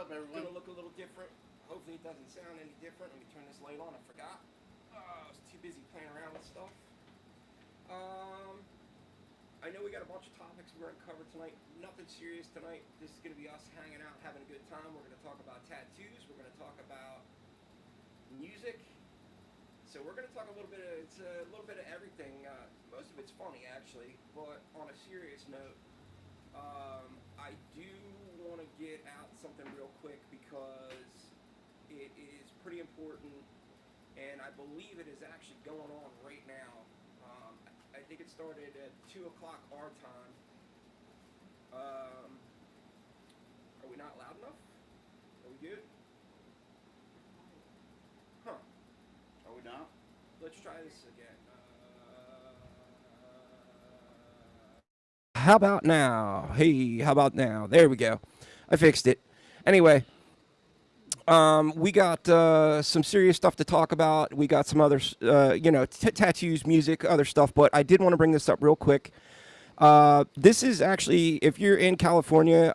up, everyone? Gonna look a little different. Hopefully it doesn't sound any different. Let me turn this light on. I forgot. I was too busy playing around with stuff. I know we got a bunch of topics we're gonna cover tonight. Nothing serious tonight. This is gonna be us hanging out, having a good time. We're gonna talk about tattoos. We're gonna talk about music. So we're gonna talk a little bit of everything. Most of it's funny actually, but on a serious note, I do want to get out something real quick because it is pretty important, and I believe it is actually going on right now. I think it started at 2 o'clock our time. Are we not loud enough? Are we good? Huh. Are we not? Let's try this again. How about now? Hey, how about now? There we go. I fixed it. Anyway, we got some serious stuff to talk about. We got some other, tattoos, music, other stuff. But I did want to bring this up real quick. This is actually, if you're in California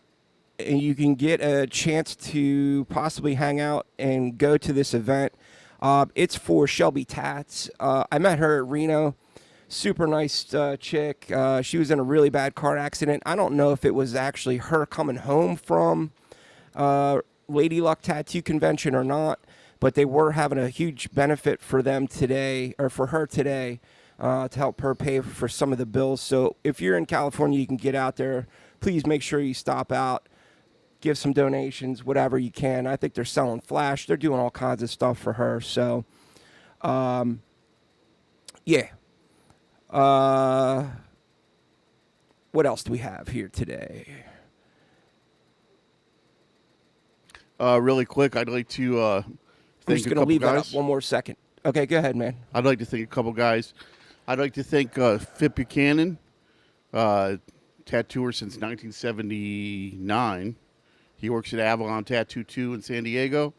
and you can get a chance to possibly hang out and go to this event, it's for Shelby Tats. I met her at Reno. Super nice chick. She was in a really bad car accident. I don't know if it was actually her coming home from Lady Luck Tattoo Convention or not, but they were having a huge benefit for them today, or for her today, to help her pay for some of the bills. So if you're in California, you can get out there. Please make sure you stop out, give some donations, whatever you can. I think they're selling flash. They're doing all kinds of stuff for her. So, yeah. What else do we have here today? Really quick, I'd like to I'm thank just a going to couple leave that guys. up one more second. Okay, go ahead, man. I'd like to thank a couple guys. I'd like to thank Fit Buchanan, tattooer since 1979. He works at Avalon Tattoo 2 in San Diego.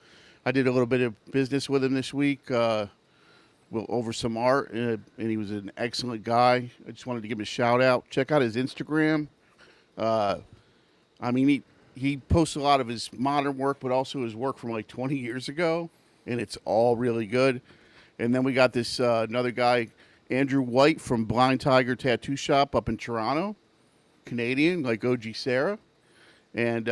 I did a little bit of business with him this week. Over some art, and he was an excellent guy. I just wanted to give him a shout out. Check out his Instagram. He posts a lot of his modern work, but also his work from like 20 years ago, and it's all really good. And then we got this another guy, Andrew White from Blind Tiger Tattoo Shop up in Toronto, Canadian, like OG Sarah, and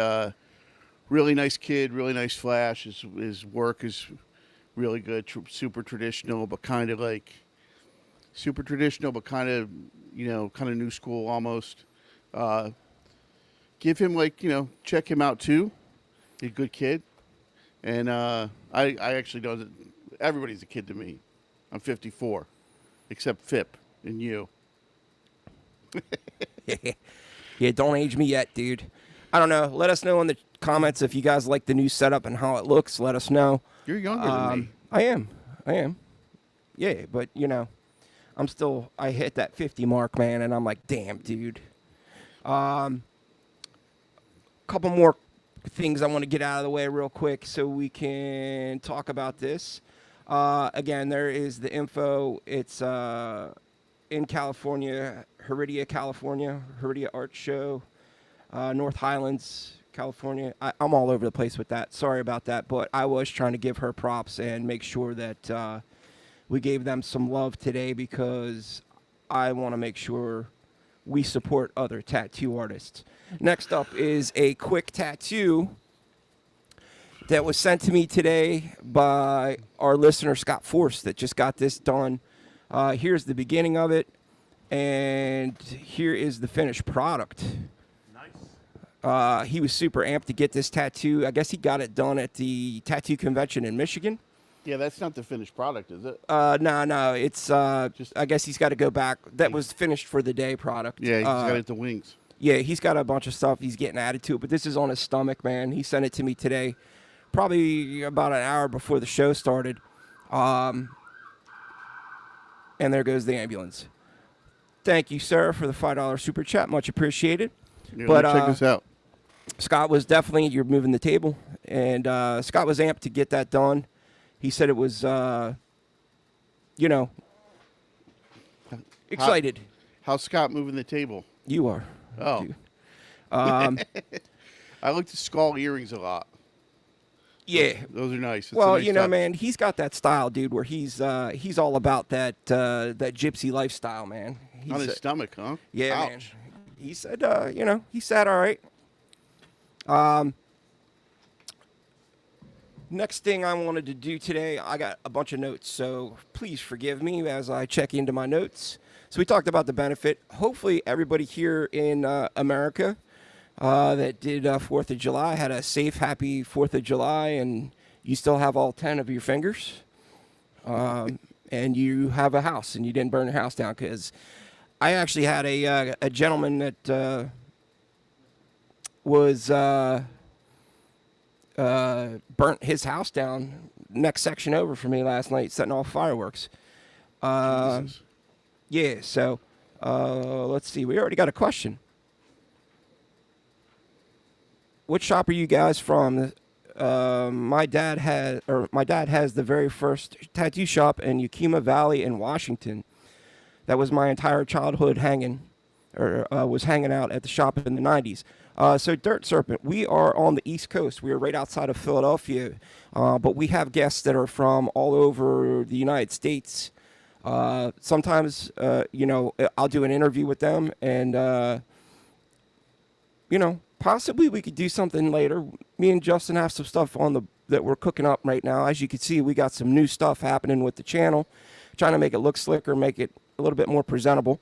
really nice kid, really nice flash. His work is really good, super traditional, but kind of new school almost. Give him check him out too. He's a good kid, and I actually know that everybody's a kid to me. I'm 54, except Fip and you. Yeah, don't age me yet, dude. I don't know. Let us know in the comments if you guys like the new setup and how it looks. Let us know. You're younger than me. I am. Yeah, but I hit that 50 mark, man, and I'm like, damn, dude. Couple more things I want to get out of the way real quick so we can talk about this. Again, there is the info. It's in California, Heredia Art Show, North Highlands, California. I'm all over the place with that. Sorry about that, but I was trying to give her props and make sure that we gave them some love today because I want to make sure we support other tattoo artists. Next up is a quick tattoo that was sent to me today by our listener, Scott Force, that just got this done. Here's the beginning of it, and here is the finished product. He was super amped to get this tattoo. I guess he got it done at the tattoo convention in Michigan. Yeah, that's not the finished product, is it? No. It's I guess he's got to go back. That was finished for the day product. Yeah, he's got it at the wings. Yeah, he's got a bunch of stuff he's getting added to it, but this is on his stomach, man. He sent it to me today, probably about an hour before the show started. And there goes the ambulance. Thank you, sir, for the $5 super chat. Much appreciated. Yeah, but check this out. Scott was definitely, you're moving the table, and Scott was amped to get that done. He said it was, excited. How's Scott moving the table? You are. Oh. Dude. I like the skull earrings a lot. Yeah. Those are nice. It's a Well, nice you know, touch. man, he's got that style, dude, where he's all about that gypsy lifestyle, man. On He's his stomach, huh? yeah, man. Ouch. He said, he said, all right. Next thing I wanted to do today, I got a bunch of notes, so please forgive me as I check into my notes. So we talked about the benefit. Hopefully, everybody here in America that did 4th of July had a safe, happy 4th of July, and you still have all 10 of your fingers, and you have a house, and you didn't burn your house down. Because I actually had a gentleman that was burnt his house down next section over for me last night, setting off fireworks. Jesus. Yeah, so let's see. We already got a question. What shop are you guys from? My dad has the very first tattoo shop in Yakima Valley in Washington. That was my entire childhood was hanging out at the shop in the 90s. So Dirt Serpent, we are on the East Coast. We are right outside of Philadelphia, but we have guests that are from all over the United States. Sometimes, I'll do an interview with them, and, possibly we could do something later. Me and Justin have some stuff that we're cooking up right now. As you can see, we got some new stuff happening with the channel, trying to make it look slicker, make it a little bit more presentable.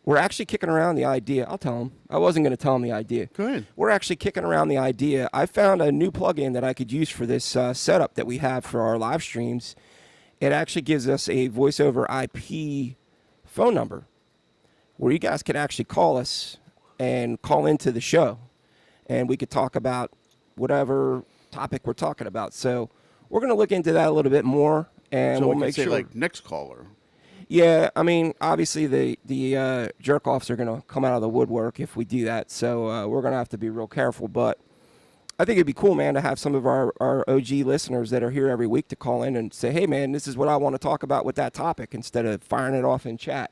We're actually kicking around the idea. I'll tell him. I wasn't going to tell him the idea. Go ahead. We're actually kicking around the idea. I found a new plugin that I could use for this setup that we have for our live streams. It actually gives us a voice over IP phone number where you guys could actually call us and call into the show, and we could talk about whatever topic we're talking about. So we're going to look into that a little bit more, and So we'll we can make say sure. like next caller. Yeah, I mean, obviously the jerk offs are going to come out of the woodwork if we do that. So we're going to have to be real careful. But I think it'd be cool, man, to have some of our OG listeners that are here every week to call in and say, hey, man, this is what I want to talk about with that topic, instead of firing it off in chat.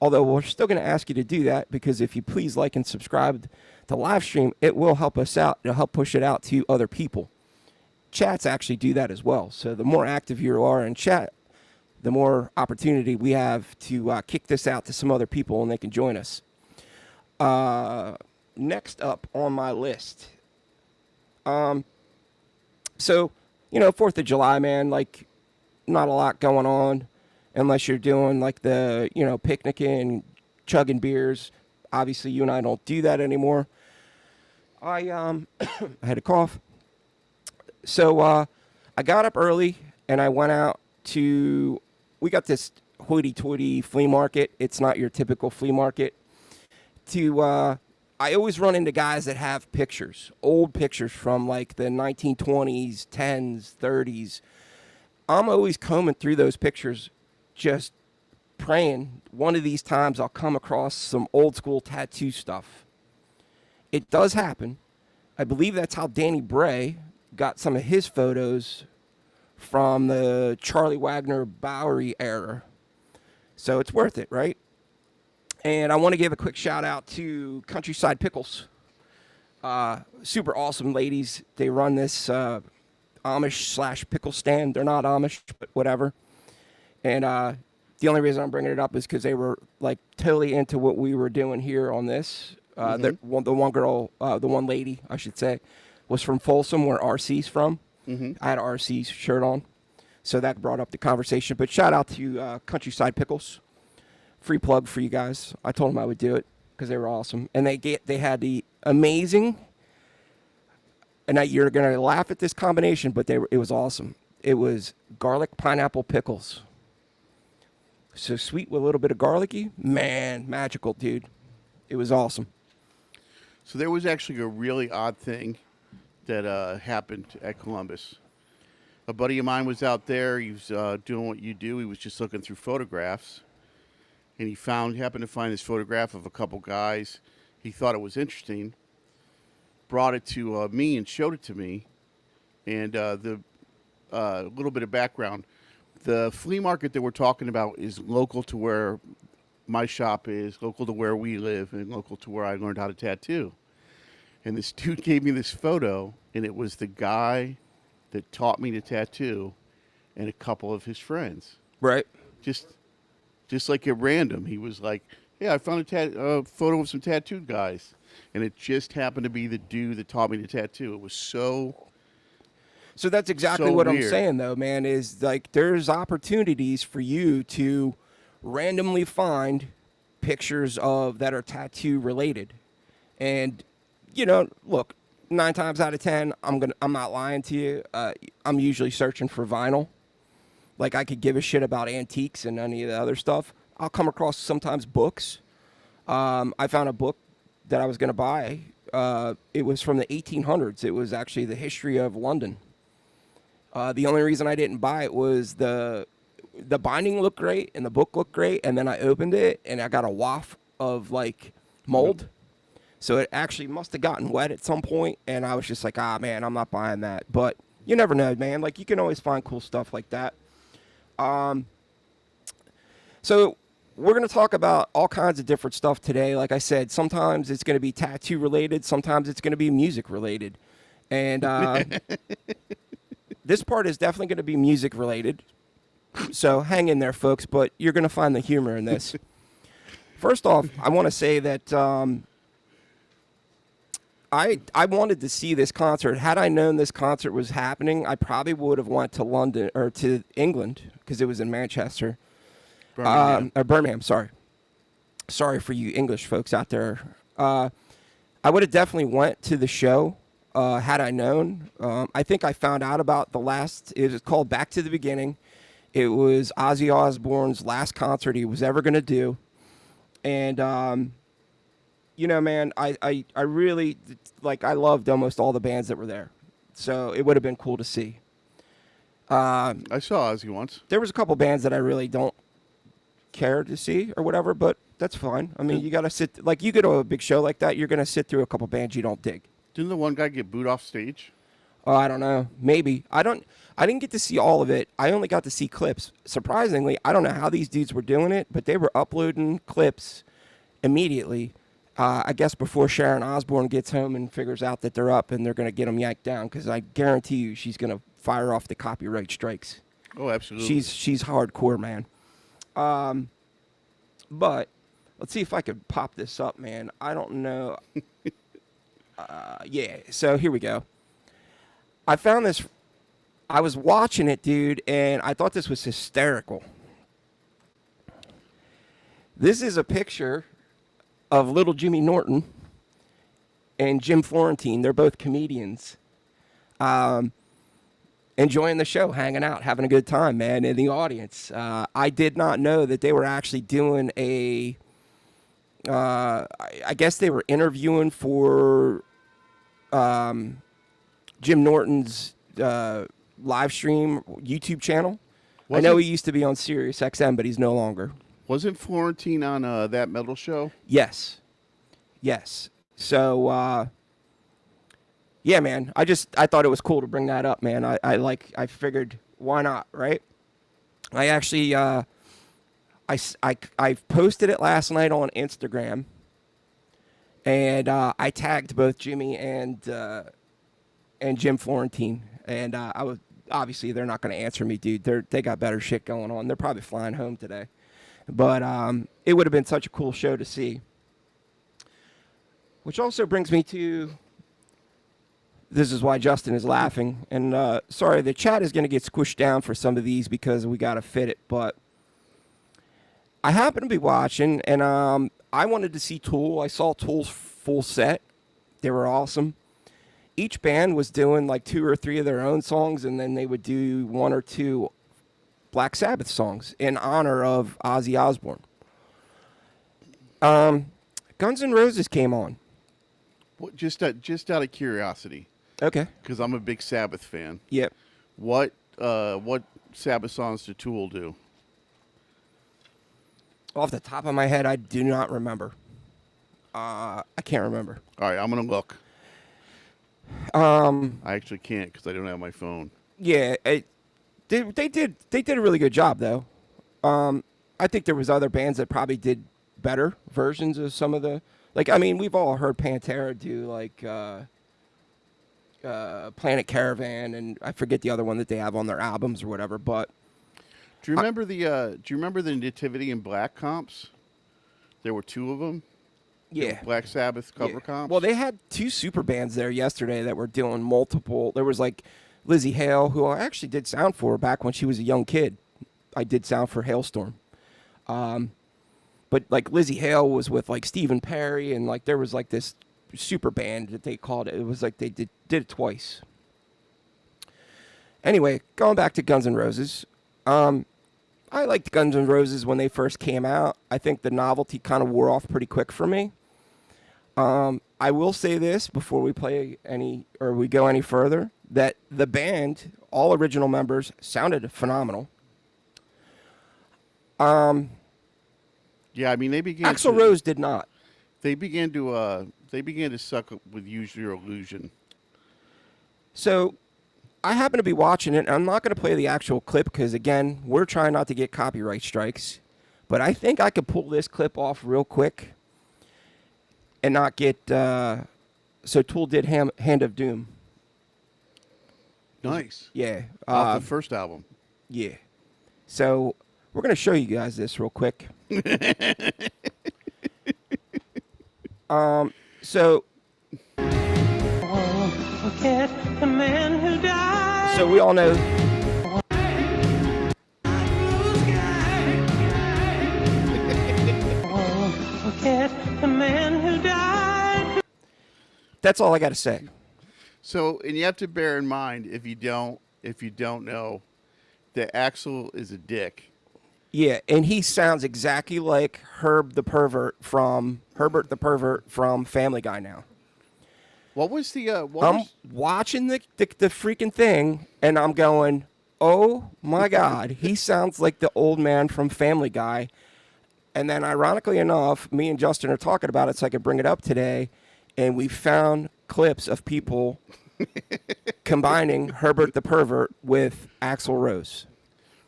Although we're still going to ask you to do that, because if you please like and subscribe to live stream, it will help us out. It'll help push it out to other people. Chats actually do that as well. So the more active you are in chat, the more opportunity we have to kick this out to some other people, and they can join us. Next up on my list. So, 4th of July, man, like, not a lot going on unless you're doing, like, the, picnicking, chugging beers. Obviously, you and I don't do that anymore. I had a cough. So, I got up early, and I went out to... We got this hoity-toity flea market. It's not your typical flea market. I always run into guys that have pictures, old pictures from like the 1920s, 10s, 30s. I'm always combing through those pictures, just praying one of these times I'll come across some old school tattoo stuff. It does happen. I believe that's how Danny Bray got some of his photos from the Charlie Wagner Bowery era. So it's worth it, right? And I want to give a quick shout out to Countryside Pickles. Super awesome ladies. They run this Amish/pickle stand. They're not Amish, but whatever. And the only reason I'm bringing it up is because they were like totally into what we were doing here on this. The one lady, I should say, was from Folsom, where RC's from. I had an RC's shirt on, so that brought up the conversation. But shout out to Countryside Pickles. Free plug for you guys. I told them I would do it because they were awesome, and they had the amazing. And you're gonna laugh at this combination, but it was awesome. It was garlic pineapple pickles. So sweet with a little bit of garlicky, man, magical, dude. It was awesome. So there was actually a really odd thing that happened at Columbus. A buddy of mine was out there. He was doing what you do. He was just looking through photographs, and he happened to find this photograph of a couple guys. He thought it was interesting, brought it to me and showed it to me. And the little bit of background. The flea market that we're talking about is local to where my shop is, local to where we live, and local to where I learned how to tattoo. And this dude gave me this photo, and it was the guy that taught me to tattoo and a couple of his friends. Right. Just like at random. He was like, yeah, I found a photo of some tattooed guys. And it just happened to be the dude that taught me to tattoo. It was so that's exactly so what I'm weird. saying, though, man, is like there's opportunities for you to randomly find pictures of that are tattoo related. And, look, 9 times out of 10, I'm not lying to you. I'm usually searching for vinyl. Like, I could give a shit about antiques and any of the other stuff. I'll come across sometimes books. I found a book that I was going to buy. It was from the 1800s. It was actually the history of London. The only reason I didn't buy it was the binding looked great and the book looked great, and then I opened it and I got a waft of like mold. So it actually must have gotten wet at some point, and I was just like, man, I'm not buying that. But you never know, man. Like, you can always find cool stuff like that. So we're going to talk about all kinds of different stuff today. Like I said, sometimes it's going to be tattoo related. Sometimes it's going to be music related. And this part is definitely going to be music related. So hang in there, folks, but you're going to find the humor in this. First off, I want to say that I wanted to see this concert. Had I known this concert was happening, I probably would have went to London or to England because it was in Manchester. Birmingham, sorry. Sorry for you English folks out there. I would have definitely went to the show had I known. I think I found out about it was called Back to the Beginning. It was Ozzy Osbourne's last concert he was ever going to do. And, man, I really, I loved almost all the bands that were there. So it would have been cool to see. I saw Ozzy once. There was a couple bands that I really don't care to see or whatever, but that's fine. I mean, you got to sit, you go to a big show like that, you're going to sit through a couple bands you don't dig. Didn't the one guy get booed off stage? Oh, I don't know. Maybe. I didn't get to see all of it. I only got to see clips. Surprisingly, I don't know how these dudes were doing it, but they were uploading clips immediately. I guess before Sharon Osbourne gets home and figures out that they're up and they're going to get them yanked down, because I guarantee you she's going to fire off the copyright strikes. Oh, absolutely. She's hardcore, man. But let's see if I could pop this up, man. I don't know. Yeah, so here we go. I found this. I was watching it, dude, and I thought this was hysterical. This is a picture of little Jimmy Norton and Jim Florentine. They're both comedians. Enjoying the show, hanging out, having a good time, man, in the audience. I did not know that they were actually doing I guess they were interviewing for Jim Norton's live stream YouTube channel. I know he used to be on Sirius XM, but he's no longer. Wasn't Florentine on That Metal Show? Yes. So, yeah, man. I thought it was cool to bring that up, man. I figured, why not, right? I actually, I posted it last night on Instagram, and I tagged both Jimmy and Jim Florentine, and I was obviously they're not going to answer me, dude. They got better shit going on. They're probably flying home today, but it would have been such a cool show to see. Which also brings me to, this is why Justin is laughing, and sorry, the chat is going to get squished down for some of these because we got to fit it, but I happened to be watching, and I wanted to see Tool. I saw Tool's full set. They were awesome. Each band was doing like 2 or 3 of their own songs, and then they would do 1 or 2 Black Sabbath songs in honor of Ozzy Osbourne. Guns N' Roses came on. Just out of curiosity. Okay. Because I'm a big Sabbath fan. Yep. What Sabbath songs did Tool do? Off the top of my head, I do not remember. I can't remember. All right, I'm gonna look. I actually can't because I don't have my phone. Yeah, they did a really good job though. I think there was other bands that probably did better versions of some of the Like, I mean, we've all heard Pantera do like Planet Caravan, and I forget the other one that they have on their albums or whatever. But Do you remember the Nativity in Black comps? There were two of them. yeah, Black Sabbath cover comps. Well, they had two super bands there yesterday that were doing multiple. There was like Lizzie Hale, who I actually did sound for back when she was a young kid. I did sound for Hailstorm. But like Lizzie Hale was with like Stephen Perry, and like there was like this super band that they called it. It was like they did it twice. Anyway, going back to Guns N' Roses. I liked Guns N' Roses when they first came out. I think the novelty kind of wore off pretty quick for me. I will say this before we we go any further, that the band, all original members, sounded phenomenal. Yeah, I mean they began. Axl Rose did not. They began to suck up with Use Your Illusion. So I happen to be watching it, and I'm not going to play the actual clip because, again, we're trying not to get copyright strikes. But I think I could pull this clip off real quick and not get... so Tool did Hand of Doom. Nice. Yeah. Off the first album. Yeah. So we're going to show you guys this real quick. So... Forget the man who died. So we all know... Forget the man who died. That's all I got to say. So, and you have to bear in mind if you don't know that Axl is a dick. Yeah, and he sounds exactly like Herbert the Pervert from Family Guy now. What was the? I'm watching the freaking thing, and I'm going, oh my God, he sounds like the old man from Family Guy. And then, ironically enough, me and Justin are talking about it, so I could bring it up today, and we found clips of people combining Herbert the Pervert with Axl Rose.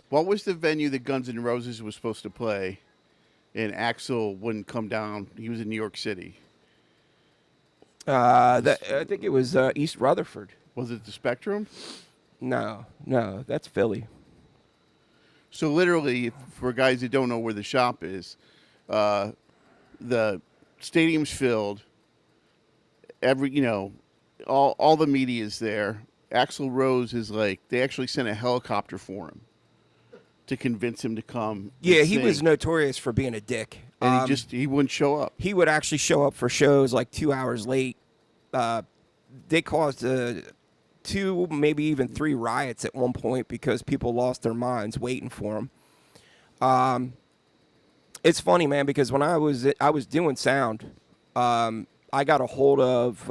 What was the venue that Guns N' Roses was supposed to play, and Axl wouldn't come down? He was in New York City. I think it was East Rutherford. Was it the Spectrum? No, that's Philly. So literally, for guys that don't know where the shop is, the stadium's filled. All the media is there. Axl Rose is like, they actually sent a helicopter for him to convince him to come. Yeah, he sing. was notorious for being a dick. And he wouldn't show up. He would actually show up for shows like 2 hours late. They caused 2, maybe even 3 riots at one point because people lost their minds waiting for him. It's funny, man, because when I was doing sound, I got a hold of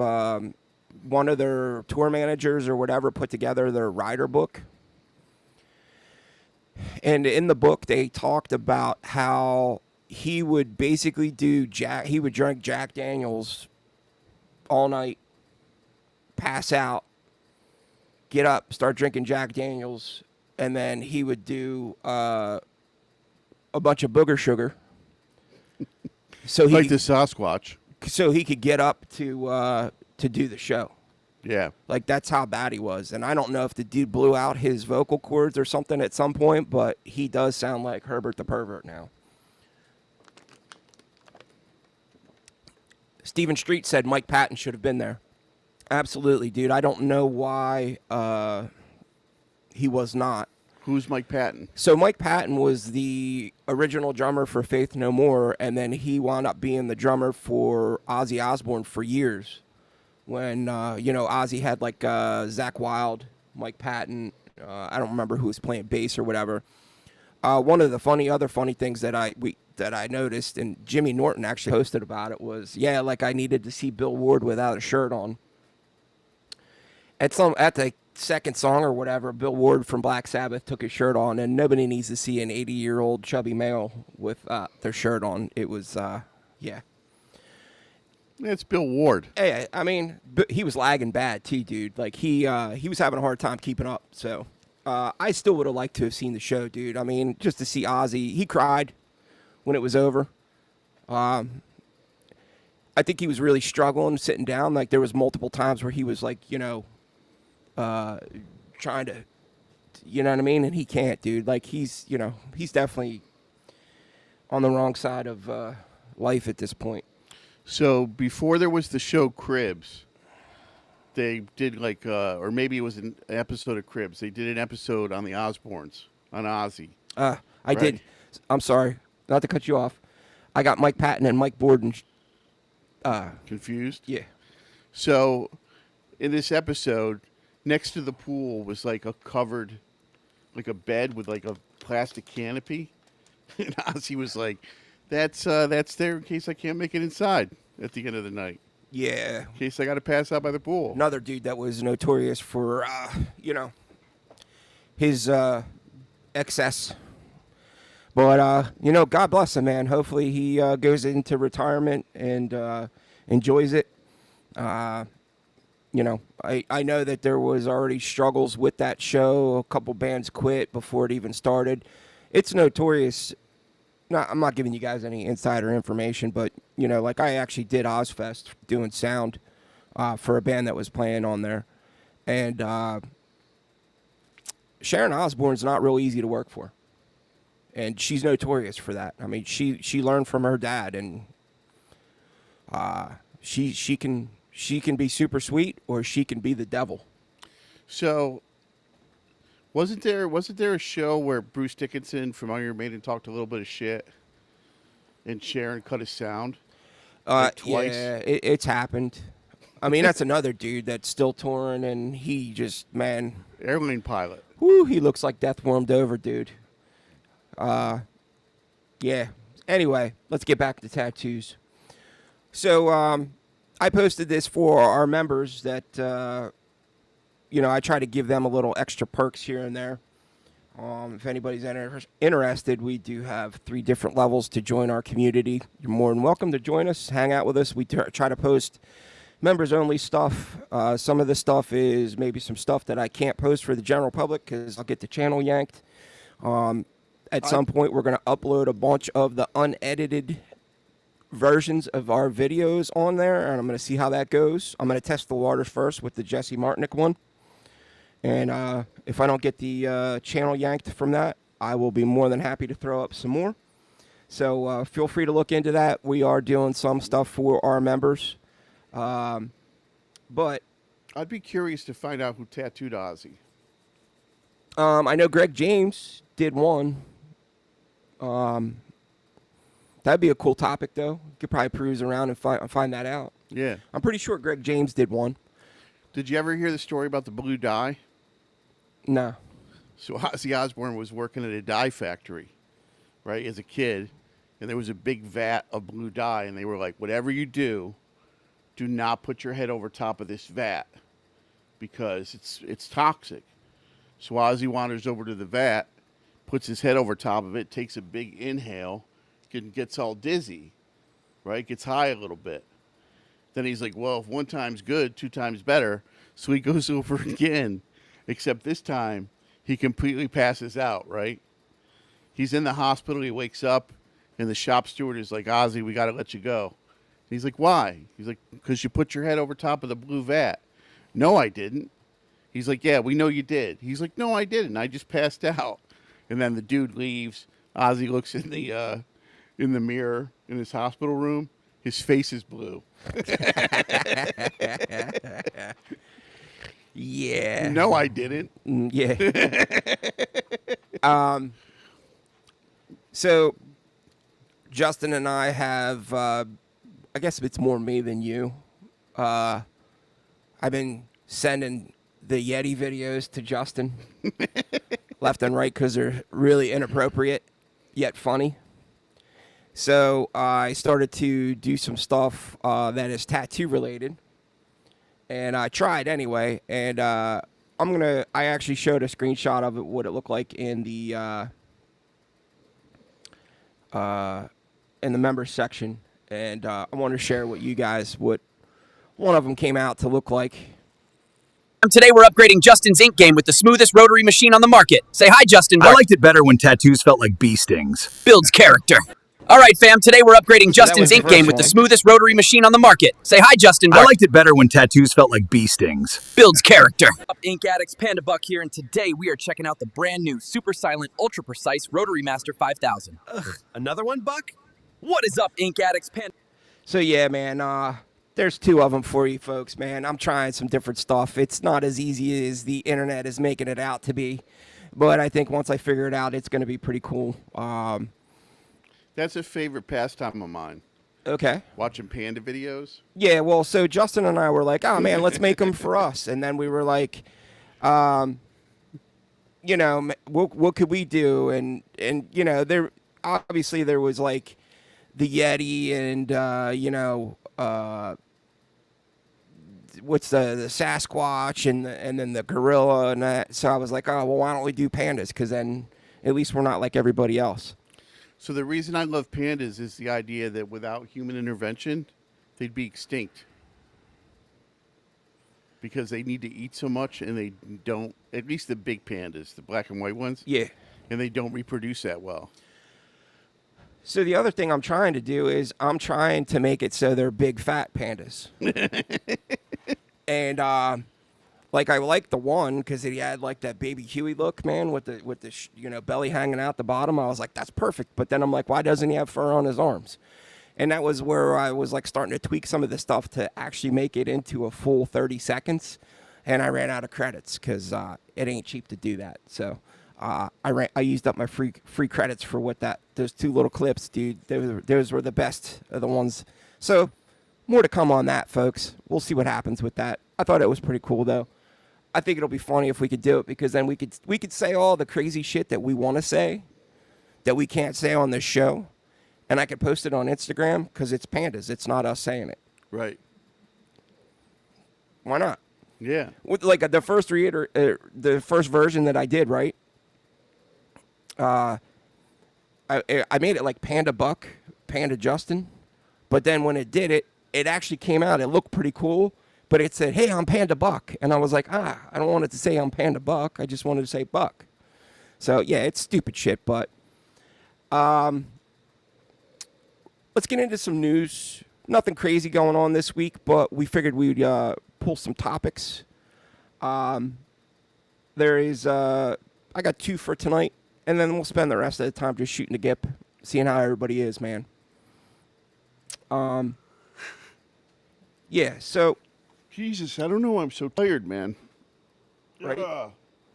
one of their tour managers or whatever, put together their rider book. And in the book, they talked about how he would basically he would drink Jack Daniels all night, pass out, get up, start drinking Jack Daniels, and then he would do a bunch of booger sugar. So Like the Sasquatch. So he could get up to do the show. Yeah. Like, that's how bad he was. And I don't know if the dude blew out his vocal cords or something at some point, but he does sound like Herbert the Pervert now. Stephen Street said Mike Patton should have been there. Absolutely, dude. I don't know why he was not. Who's Mike Patton? So Mike Patton was the original drummer for Faith No More, and then he wound up being the drummer for Ozzy Osbourne for years. When, Ozzy had, like, Zakk Wylde, Mike Patton, I don't remember who was playing bass or whatever. One of the other funny things that I noticed, and Jimmy Norton actually posted about it, was, I needed to see Bill Ward without a shirt on. At the second song or whatever, Bill Ward from Black Sabbath took his shirt on, and nobody needs to see an 80-year-old chubby male with their shirt on. It was, It's Bill Ward. Hey, I mean, he was lagging bad too, dude. Like he was having a hard time keeping up. So I still would have liked to have seen the show, dude. I mean, just to see Ozzy. He cried when it was over. I think he was really struggling sitting down. Like there was multiple times where he was like, trying to, you know what I mean? And he can't, dude. Like he's definitely on the wrong side of life at this point. So before there was the show Cribs, they did like, or maybe it was an episode of Cribs. They did an episode on the Osbournes, on Ozzy. I did. I'm sorry, not to cut you off. I got Mike Patton and Mike Borden. Confused? Yeah. So in this episode, next to the pool was like a covered, like a bed with like a plastic canopy. And Ozzy was like, that's there in case I can't make it inside at the end of the night. Yeah. In case I got to pass out by the pool. Another dude that was notorious for, his excess. But, God bless him, man. Hopefully he goes into retirement and enjoys it. I know that there was already struggles with that show. A couple bands quit before it even started. It's notorious. No, I'm not giving you guys any insider information, but, like I actually did Ozfest doing sound for a band that was playing on there. And Sharon Osbourne's not real easy to work for. And she's notorious for that. I mean, she learned from her dad, and she can be super sweet, or she can be the devil. So wasn't there a show where Bruce Dickinson from Iron Maiden talked a little bit of shit, and Sharon cut his sound twice? Yeah, it's happened. I mean, that's another dude that's still touring, and he just, man, Airline pilot. whoo, he looks like death warmed over, dude. Yeah. Anyway, let's get back to tattoos. So, I posted this for our members that, I try to give them a little extra perks here and there. If anybody's interested, we do have 3 different levels to join our community. You're more than welcome to join us, hang out with us. We try to post members-only stuff. Some of the stuff is maybe some stuff that I can't post for the general public because I'll get the channel yanked. At some point, we're going to upload a bunch of the unedited versions of our videos on there, and I'm going to see how that goes. I'm going to test the waters first with the Jesse Martinick one. And if I don't get the channel yanked from that, I will be more than happy to throw up some more. So feel free to look into that. We are doing some stuff for our members. But I'd be curious to find out who tattooed Ozzy. I know Greg James did one. That'd be a cool topic, though. You could probably peruse around and find that out. Yeah. I'm pretty sure Greg James did one. Did you ever hear the story about the blue dye? No. So Ozzy Osbourne was working at a dye factory, right, as a kid, and there was a big vat of blue dye, and they were like, whatever you do not put your head over top of this vat because it's toxic. So Ozzy wanders over to the vat, puts his head over top of it, takes a big inhale, and gets all dizzy, right? Gets high a little bit. Then he's like, well, if 1 time's good, 2 times better. So he goes over again, except this time he completely passes out, right? He's in the hospital. He wakes up, and the shop steward is like, Ozzy, we got to let you go. And he's like, why? He's like, because you put your head over top of the blue vat. No, I didn't. He's like, yeah, we know you did. He's like, no, I didn't. I just passed out. And then the dude leaves. Ozzy looks in the mirror in his hospital room. His face is blue. Yeah. No, I didn't. Yeah. So Justin and I have, I guess it's more me than you. I've been sending the Yeti videos to Justin left and right because they're really inappropriate yet funny. So I started to do some stuff that is tattoo related, and I tried anyway. And I actually showed a screenshot of it, what it looked like in the members section, and I want to share with you guys what one of them came out to look like. Today we're upgrading Justin's ink game with the smoothest rotary machine on the market. Say hi, Justin. I liked it better when tattoos felt like bee stings. Builds character. All right, fam, today we're upgrading So that Justin's was the ink game first with the one. smoothest rotary machine on the market. Say hi, Justin. I liked it better when tattoos felt like bee stings. Builds character. Up, Ink Addicts, Panda Buck here, and today we are checking out the brand new super silent, ultra precise Rotary Master 5000. Another one, Buck? What is up, Ink Addicts, Panda? So yeah, man, there's two of them for you folks, man. I'm trying some different stuff. It's not as easy as the internet is making it out to be, but I think once I figure it out, it's going to be pretty cool. That's a favorite pastime of mine. Okay. Watching panda videos. Yeah, well, so Justin and I were like, oh, man, let's make them for us. And then we were like, you know, what could we do? And you know, there obviously there was like the Yeti and, you know, what's the Sasquatch and then the gorilla and that. So I was like, oh, well, why don't we do pandas? Because then at least we're not like everybody else. So the reason I love pandas is the idea that without human intervention, they'd be extinct. Because they need to eat so much and they don't, at least the big pandas, the black and white ones. Yeah. And they don't reproduce that well. So the other thing I'm trying to do is I'm trying to make it so they're big fat pandas. And like I like the one because he had like that baby Huey look, man, with the you know, belly hanging out the bottom. I was like, that's perfect. But then I'm like, why doesn't he have fur on his arms? And that was where I was like starting to tweak some of the stuff to actually make it into a full 30 seconds. And I ran out of credits because it ain't cheap to do that. So I used up my free credits for what those two little clips, dude. Those were the best of the ones. So more to come on that, folks. We'll see what happens with that. I thought it was pretty cool though. I think it'll be funny if we could do it because then we could say all the crazy shit that we want to say that we can't say on this show, and I could post it on Instagram because it's pandas. It's not us saying it. Right. Why not? Yeah. With like the first the first version that I did, right? I made it like Panda Buck, Panda Justin, but then when it did it, it actually came out. It looked pretty cool. But it said, hey, I'm Panda Buck. And I was like, I don't want it to say I'm Panda Buck. I just wanted to say Buck. So, yeah, it's stupid shit. But let's get into some news. Nothing crazy going on this week, but we figured we'd pull some topics. I got two for tonight, and then we'll spend the rest of the time just shooting the gip, seeing how everybody is, man. Yeah, so... Jesus, I don't know. I'm so tired, man. Ready?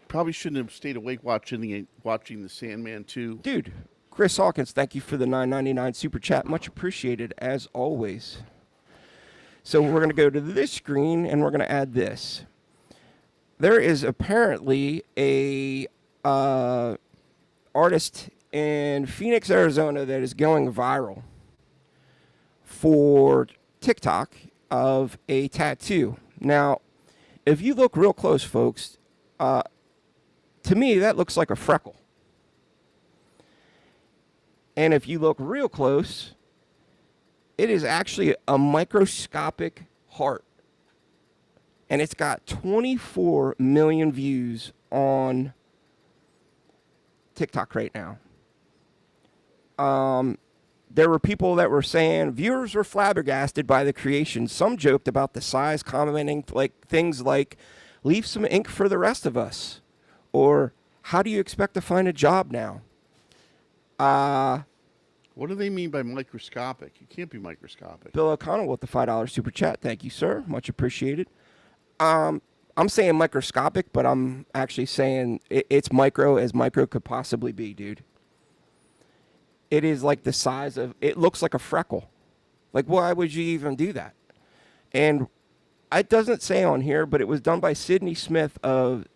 Probably shouldn't have stayed awake watching the Sandman 2. Dude, Chris Hawkins, thank you for the $9.99 super chat. Much appreciated, as always. So we're going to go to this screen, and we're going to add this. There is apparently a artist in Phoenix, Arizona that is going viral for TikTok of a tattoo. Now, if you look real close, folks, to me, that looks like a freckle. And if you look real close, it is actually a microscopic heart. And it's got 24 million views on TikTok right now. There were people that were saying viewers were flabbergasted by the creation. Some joked about the size, commenting like things like, leave some ink for the rest of us. Or, how do you expect to find a job now? What do they mean by microscopic? It can't be microscopic. Bill O'Connell with the $5 super chat. Thank you, sir. Much appreciated. I'm saying microscopic, but I'm actually saying it's micro as micro could possibly be, dude. It is like the size of, it looks like a freckle. Like, why would you even do that? And it doesn't say on here, but it was done by Sydney Smith of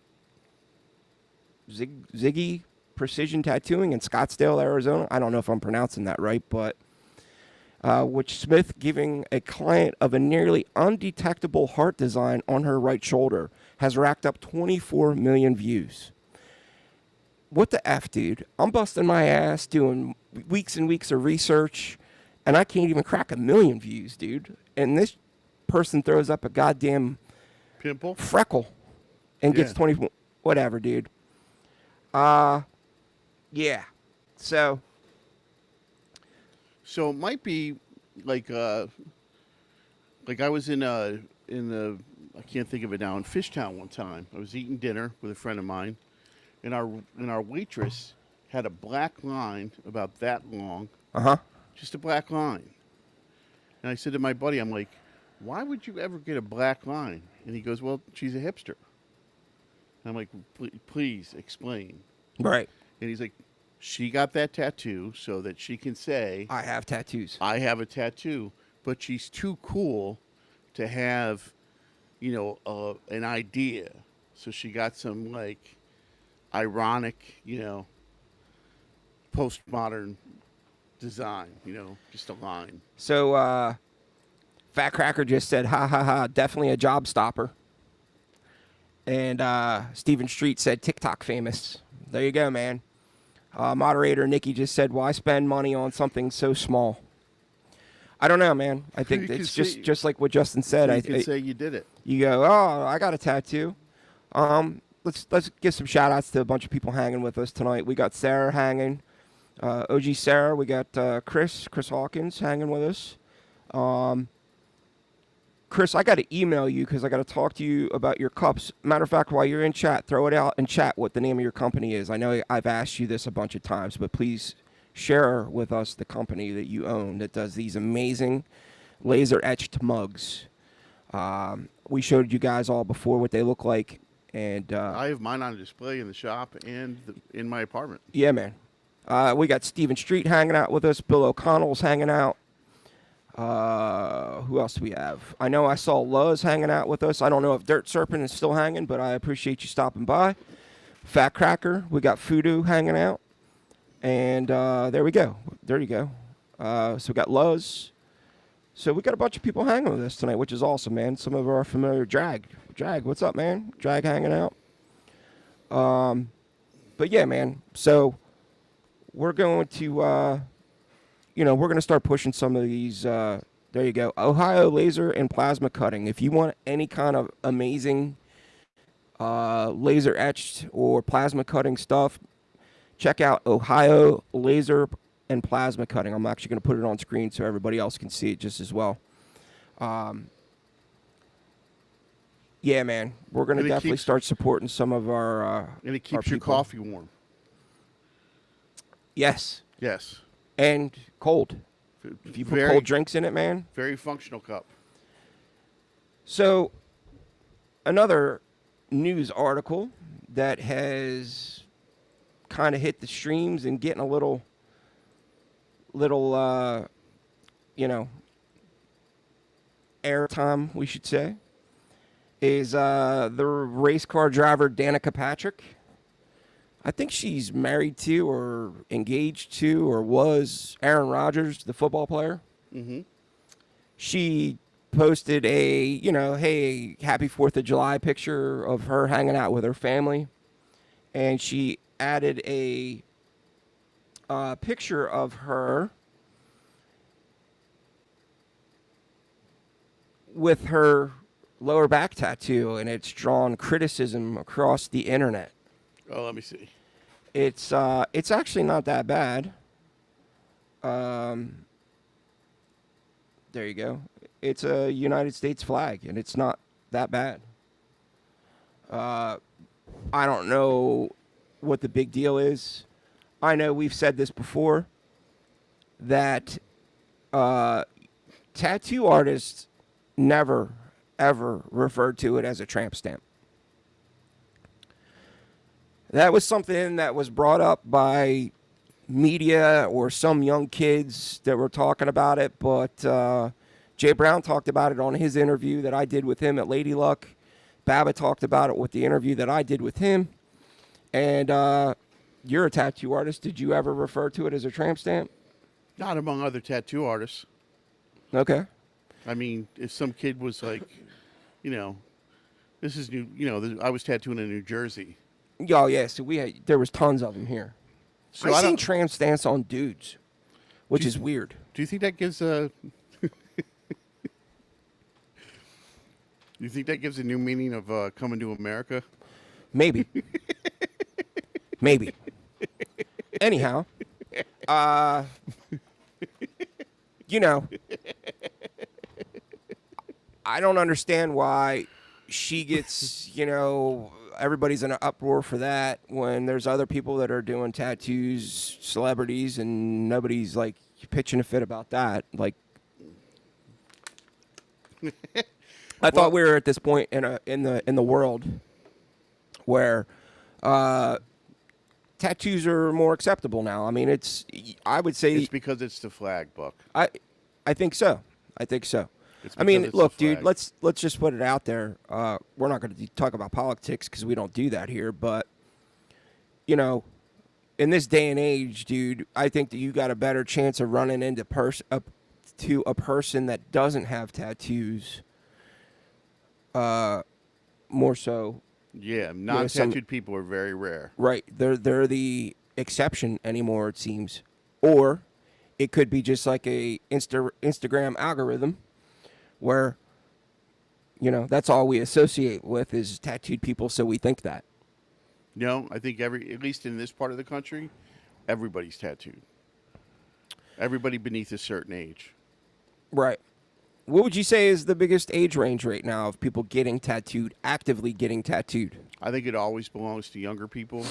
Ziggy Precision Tattooing in Scottsdale, Arizona. I don't know if I'm pronouncing that right, but which Smith giving a client of a nearly undetectable heart design on her right shoulder has racked up 24 million views. What the F, dude? I'm busting my ass doing weeks and weeks of research, and I can't even crack 1 million views, dude. And this person throws up a goddamn Pimple? freckle and gets 20, whatever, dude. Yeah. So So it might be like I was in the I can't think of it now, in Fishtown one time. I was eating dinner with a friend of mine, and our waitress had a black line about that long, just a black line. And I said to my buddy, I'm like, why would you ever get a black line? And he goes, well, she's a hipster. And I'm like, please explain. Right. And he's like, she got that tattoo so that she can say, I have tattoos. I have a tattoo, but she's too cool to have, an idea. So she got some like ironic, postmodern design, just a line. So, Fat Cracker just said, ha ha ha, definitely a job stopper. And Stephen Street said, TikTok famous. There you go, man. Moderator Nikki just said, why spend money on something so small? I don't know, man. I think it's just like what Justin said. You can say you did it. You go, oh, I got a tattoo. Let's give some shout outs to a bunch of people hanging with us tonight. We got Sarah hanging. OG Sarah. We got Chris Hawkins hanging with us. Chris, I got to email you because I got to talk to you about your cups. Matter of fact, while you're in chat, throw it out in chat what the name of your company is. I know I've asked you this a bunch of times, but please share with us the company that you own that does these amazing laser-etched mugs. We showed you guys all before what they look like. And I have mine on display in the shop and in my apartment. Yeah, man. We got Stephen Street hanging out with us. Bill O'Connell's hanging out. Who else do we have? I know I saw Luz hanging out with us. I don't know if Dirt Serpent is still hanging, but I appreciate you stopping by. Fat Cracker. We got Fudu hanging out. And there we go. There you go. So we got Luz. So we got a bunch of people hanging with us tonight, which is awesome, man. Some of our familiar Drag. Drag, what's up, man? Drag hanging out. But yeah, man. So we're going to, we're going to start pushing some of these. There you go. Ohio Laser and Plasma Cutting. If you want any kind of amazing laser etched or plasma cutting stuff, check out Ohio Laser and Plasma Cutting. I'm actually going to put it on screen so everybody else can see it just as well. Yeah, man. We're going to definitely start supporting some of our and it keeps your coffee warm. Yes. Yes. And cold. If you put cold drinks in it, man. Very functional cup. So, another news article that has kind of hit the streams and getting a little airtime, we should say, is the race car driver Danica Patrick. I think she's married to or engaged to or was Aaron Rodgers, the football player. Mm-hmm. She posted a, hey, happy 4th of July picture of her hanging out with her family. And she added a picture of her with her lower back tattoo, and it's drawn criticism across the internet. Oh, let me see. It's actually not that bad. There you go. It's a United States flag, and it's not that bad. I don't know what the big deal is. I know we've said this before, that tattoo artists never, ever referred to it as a tramp stamp. That was something that was brought up by media or some young kids that were talking about it, but Jay Brown talked about it on his interview that I did with him at Lady Luck. Baba talked about it with the interview that I did with him. And you're a tattoo artist. Did you ever refer to it as a tramp stamp? Not among other tattoo artists. Okay. I mean, if some kid was like, this is new, I was tattooing in New Jersey. Oh, yeah. So there was tons of them here. So I've seen tramp stamps on dudes, which is weird. Do you think that gives a... You think that gives a new meaning of coming to America? Maybe. Maybe. Anyhow, you know, I don't understand why she gets, you know, everybody's in an uproar for that when there's other people that are doing tattoos, celebrities, and nobody's like pitching a fit about that. Like, I thought we were at this point in the world where tattoos are more acceptable now. I mean, I would say It's because it's the flag, Buck. I think so. I think so. It's I mean, because it's look, the dude. flag. Let's just put it out there. We're not going to talk about politics because we don't do that here. But you know, in this day and age, dude, I think that you got a better chance of running into to a person that doesn't have tattoos. More so, Yeah, non-tattooed people are very rare. right? They're the exception anymore. It seems, or it could be just like a Instagram algorithm, where you know that's all we associate with is tattooed people, so we think that. No, I think at least in this part of the country, everybody's tattooed. Everybody beneath a certain age. Right. What would you say is the biggest age range right now of people getting tattooed, actively getting tattooed? I think it always belongs to younger people,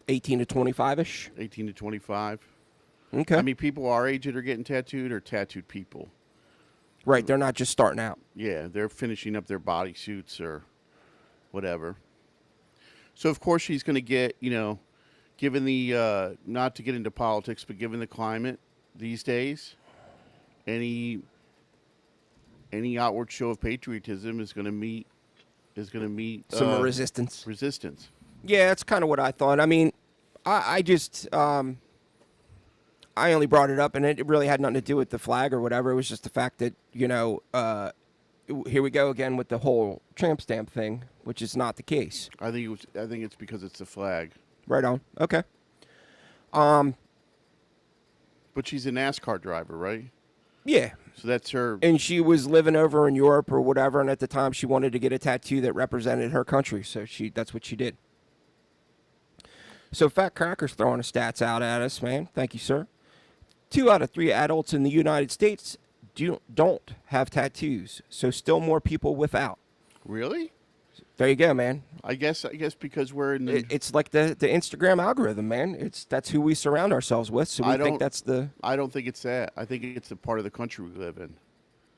18 to 25-ish? 18 to 25. Okay. I mean, people our age that are getting tattooed are tattooed people. Right, they're not just starting out. Yeah, they're finishing up their bodysuits or whatever. So, of course, she's going to get, you know, given the, not to get into politics, but given the climate these days, any outward show of patriotism is going to meet Some resistance. resistance. Yeah, that's kind of what I thought. I mean, I just, I only brought it up, and it really had nothing to do with the flag or whatever. It was just the fact that, you know, here we go again with the whole tramp stamp thing, which is not the case. I think it's because it's the flag. Right on. Okay. But she's a NASCAR driver, right? Yeah. So that's her. And she was living over in Europe or whatever, and at the time she wanted to get a tattoo that represented her country, so that's what she did. So Fat Cracker's throwing the stats out at us, man. Thank you, sir. 2 out of 3 adults in the United States don't have tattoos, so still more people without. Really? There you go, man. I guess because we're in the. It's like the Instagram algorithm, man. That's who we surround ourselves with, so we think that's the. I don't think it's that. I think it's the part of the country we live in.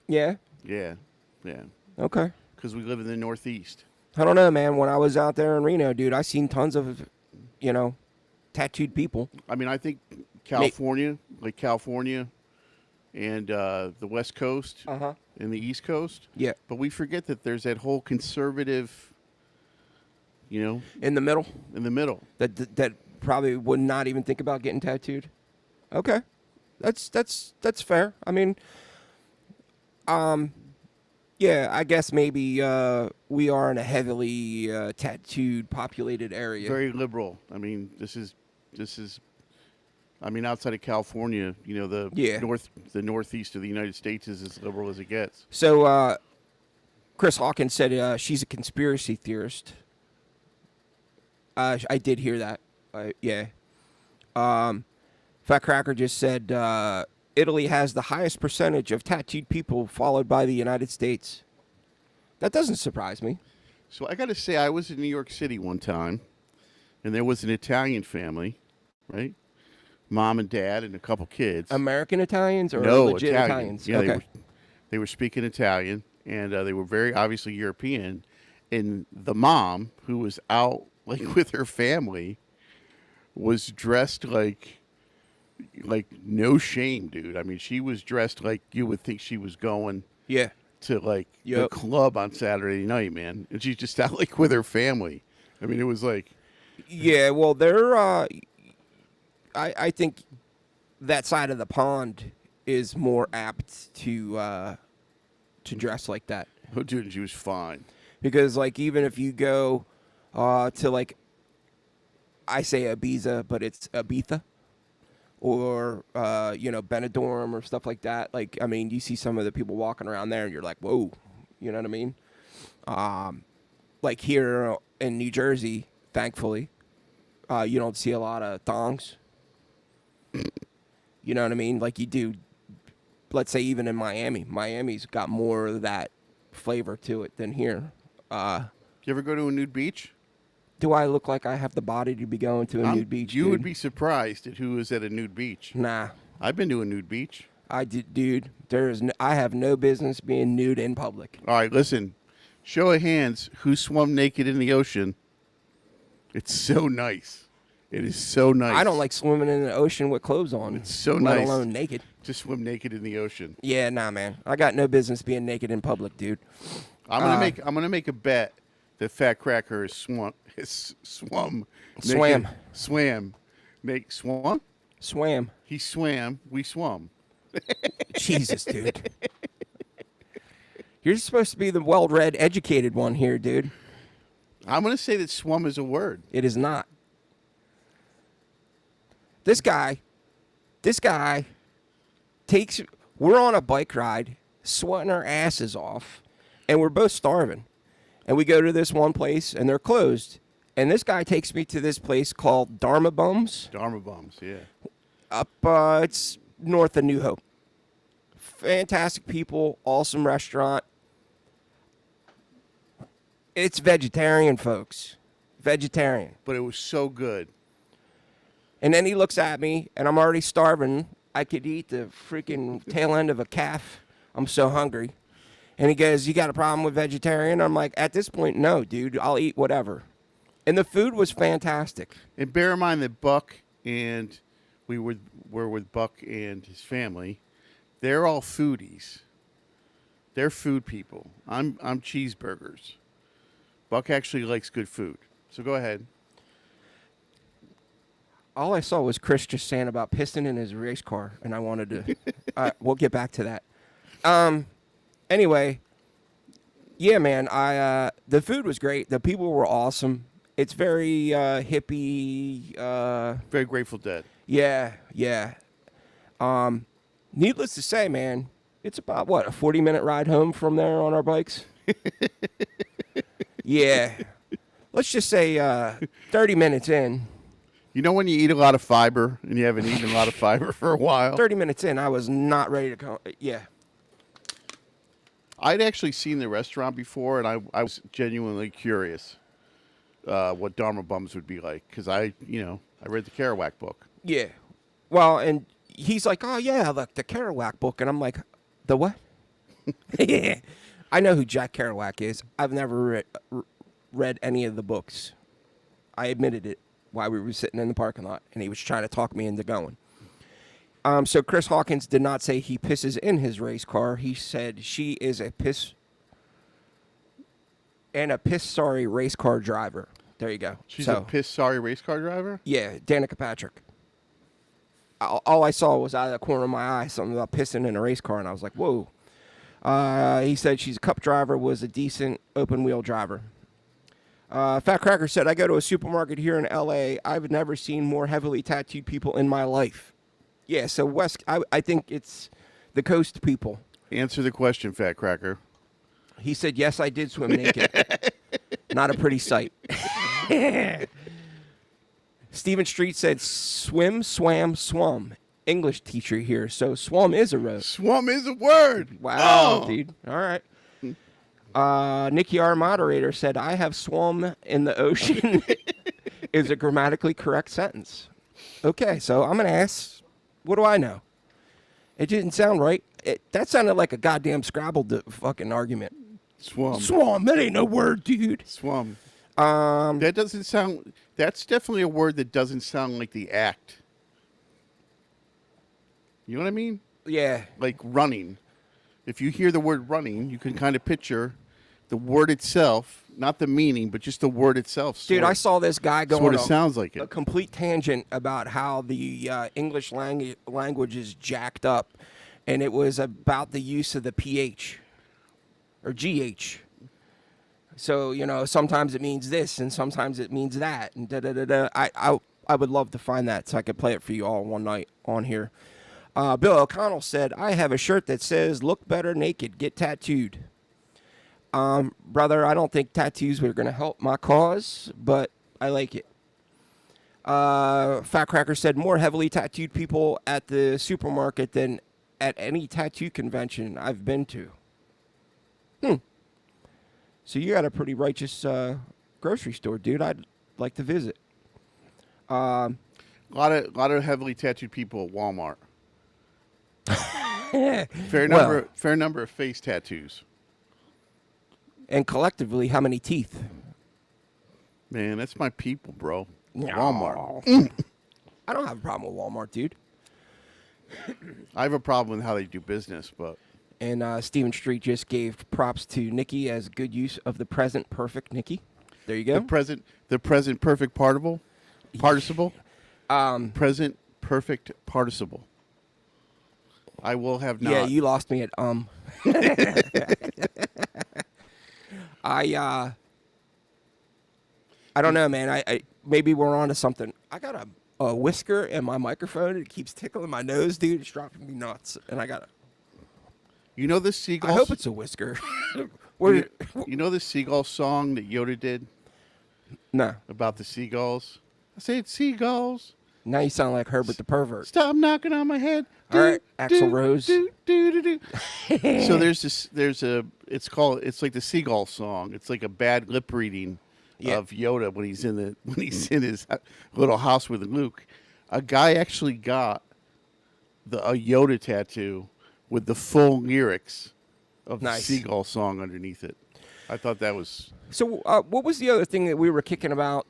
Yeah. Yeah. Okay. Because we live in the Northeast. I don't know, man. When I was out there in Reno, dude, I seen tons of, you know, tattooed people. I mean, I think California, and the West Coast and the East Coast. Yeah. But we forget that there's that whole conservative, you know, In the middle. That probably would not even think about getting tattooed. Okay. That's fair. I mean, yeah, I guess maybe we are in a heavily tattooed populated area. Very liberal. I mean, this is. I mean, outside of California, you know, the northeast of the United States is as liberal as it gets. So, Chris Hawkins said she's a conspiracy theorist. I did hear that. Yeah. Fat Cracker just said Italy has the highest percentage of tattooed people, followed by the United States. That doesn't surprise me. So I got to say, I was in New York City one time, and there was an Italian family, right? Mom and dad and a couple kids. American Italians or No, legit Italian. Italians? Yeah, okay. they were speaking Italian, and they were very obviously European. And the mom, who was out like with her family, was dressed like no shame, dude. I mean, she was dressed like you would think she was going to like the club on Saturday night, man. And she's just out like with her family. I mean, it was like, yeah. Well, they're. I think that side of the pond is more apt to dress like that. oh, dude, she was fine. Because like even if you go to like, I say Ibiza, but it's Ibiza, or you know, Benidorm or stuff like that. Like, I mean, you see some of the people walking around there, and you're like, whoa, you know what I mean? Like here in New Jersey, thankfully, you don't see a lot of thongs. You know what I mean? Like you do let's say even in Miami. Miami's got more of that flavor to it than here. You ever go to a nude beach? Do I look like I have the body to be going to a nude beach? You dude? would be surprised at who is at a nude beach. Nah. I've been to a nude beach. I did, dude. I have no business being nude in public. All right, listen. Show of hands, who swum naked in the ocean? It's so nice. It is so nice. I don't like swimming in the ocean with clothes on. It's so let nice. alone naked. To swim naked in the ocean. Yeah, nah, man. I got no business being naked in public, dude. I'm gonna make a bet that Fat Cracker is swum. Swam. Swam. Swam. He swam. We swum. Jesus, dude. You're supposed to be the well-read, educated one here, dude. I'm gonna say that swum is a word. It is not. This guy takes. We're on a bike ride, sweating our asses off, and we're both starving. And we go to this one place, and they're closed. And this guy takes me to this place called Dharma Bums. Dharma Bums, yeah. Up, it's north of New Hope. Fantastic people, awesome restaurant. It's vegetarian, folks. Vegetarian. But it was so good. And then he looks at me, and I'm already starving. I could eat the freaking tail end of a calf. I'm so hungry. And he goes, "You got a problem with vegetarian?" I'm like, at this point, no, dude. I'll eat whatever. And the food was fantastic. And bear in mind that Buck and we were with Buck and his family. They're all foodies. They're food people. I'm cheeseburgers. Buck actually likes good food. So go ahead. All I saw was Chris just saying about piston in his race car, and I wanted to. We'll get back to that. Anyway, yeah, man. The food was great. The people were awesome. It's very hippie. Very Grateful Dead. Yeah. Needless to say, man, it's about what, a 40-minute ride home from there on our bikes. Yeah. Let's just say 30 minutes in. You know when you eat a lot of fiber and you haven't eaten a lot of fiber for a while? 30 minutes in, I was not ready to go. Yeah. I'd actually seen the restaurant before, and I was genuinely curious what Dharma Bums would be like, because I read the Kerouac book. Yeah. Well, and he's like, "Oh, yeah, look, the Kerouac book." And I'm like, "The what?" Yeah. I know who Jack Kerouac is. I've never read any of the books. I admitted it while we were sitting in the parking lot, and he was trying to talk me into going. So Chris Hawkins did not say he pisses in his race car. He said she is a piss sorry race car driver. There you go. She's a piss sorry race car driver? Yeah, Danica Patrick. All I saw was out of the corner of my eye something about pissing in a race car, and I was like, whoa. He said she's a cup driver, was a decent open-wheel driver. Fat Cracker said, I go to a supermarket here in L.A. I've never seen more heavily tattooed people in my life. Yeah, so West, I think it's the coast people. Answer the question, Fat Cracker. He said, yes, I did swim naked. Not a pretty sight. Stephen Street said, swim, swam, swum. English teacher here, so swum is a road. Swum is a word. Wow, Oh. dude. All right. Nikki, our moderator, said, I have swum in the ocean is a grammatically correct sentence. Okay, so I'm going to ask, what do I know? It didn't sound right. That sounded like a goddamn Scrabble fucking argument. Swum. Swum, that ain't no word, dude. Swum. That doesn't sound, that's definitely a word that doesn't sound like the act. You know what I mean? Yeah. Like running. If you hear the word running, you can kind of picture the word itself, not the meaning, but just the word itself. Dude, I saw this guy going Sort of sounds like a it. complete tangent about how the English language is jacked up, and it was about the use of the PH or GH. So, sometimes it means this, and sometimes it means that, and da-da-da-da. I would love to find that so I could play it for you all one night on here. Bill O'Connell said, I have a shirt that says, look better naked, get tattooed. Brother, I don't think tattoos are going to help my cause, but I like it. Fat Cracker said, more heavily tattooed people at the supermarket than at any tattoo convention I've been to. So you got a pretty righteous grocery store, dude. I'd like to visit. A lot of heavily tattooed people at Walmart. Fair number of face tattoos. And collectively, how many teeth? Man, that's my people, bro. No. Walmart. I don't have a problem with Walmart, dude. I have a problem with how they do business, but And Stephen Street just gave props to Nikki as good use of the present perfect Nikki. There you go. the present perfect participle. Present perfect participle. I will have not. Yeah, you lost me at I don't know, man. I maybe we're on to something. I got a whisker in my microphone. It keeps tickling my nose, dude. It's driving me nuts. And I got You know this seagull? I hope it's a whisker. You know this seagull song that Yoda did No. about the seagulls? I say it's seagulls. Now you sound like Herbert the pervert. Stop knocking on my head. All right, Axl Rose. So it's like the seagull song. It's like a bad lip reading of Yoda when he's in his little house with Luke. A guy actually got a Yoda tattoo with the full lyrics of the seagull song underneath it. I thought that was... So what was the other thing that we were kicking about,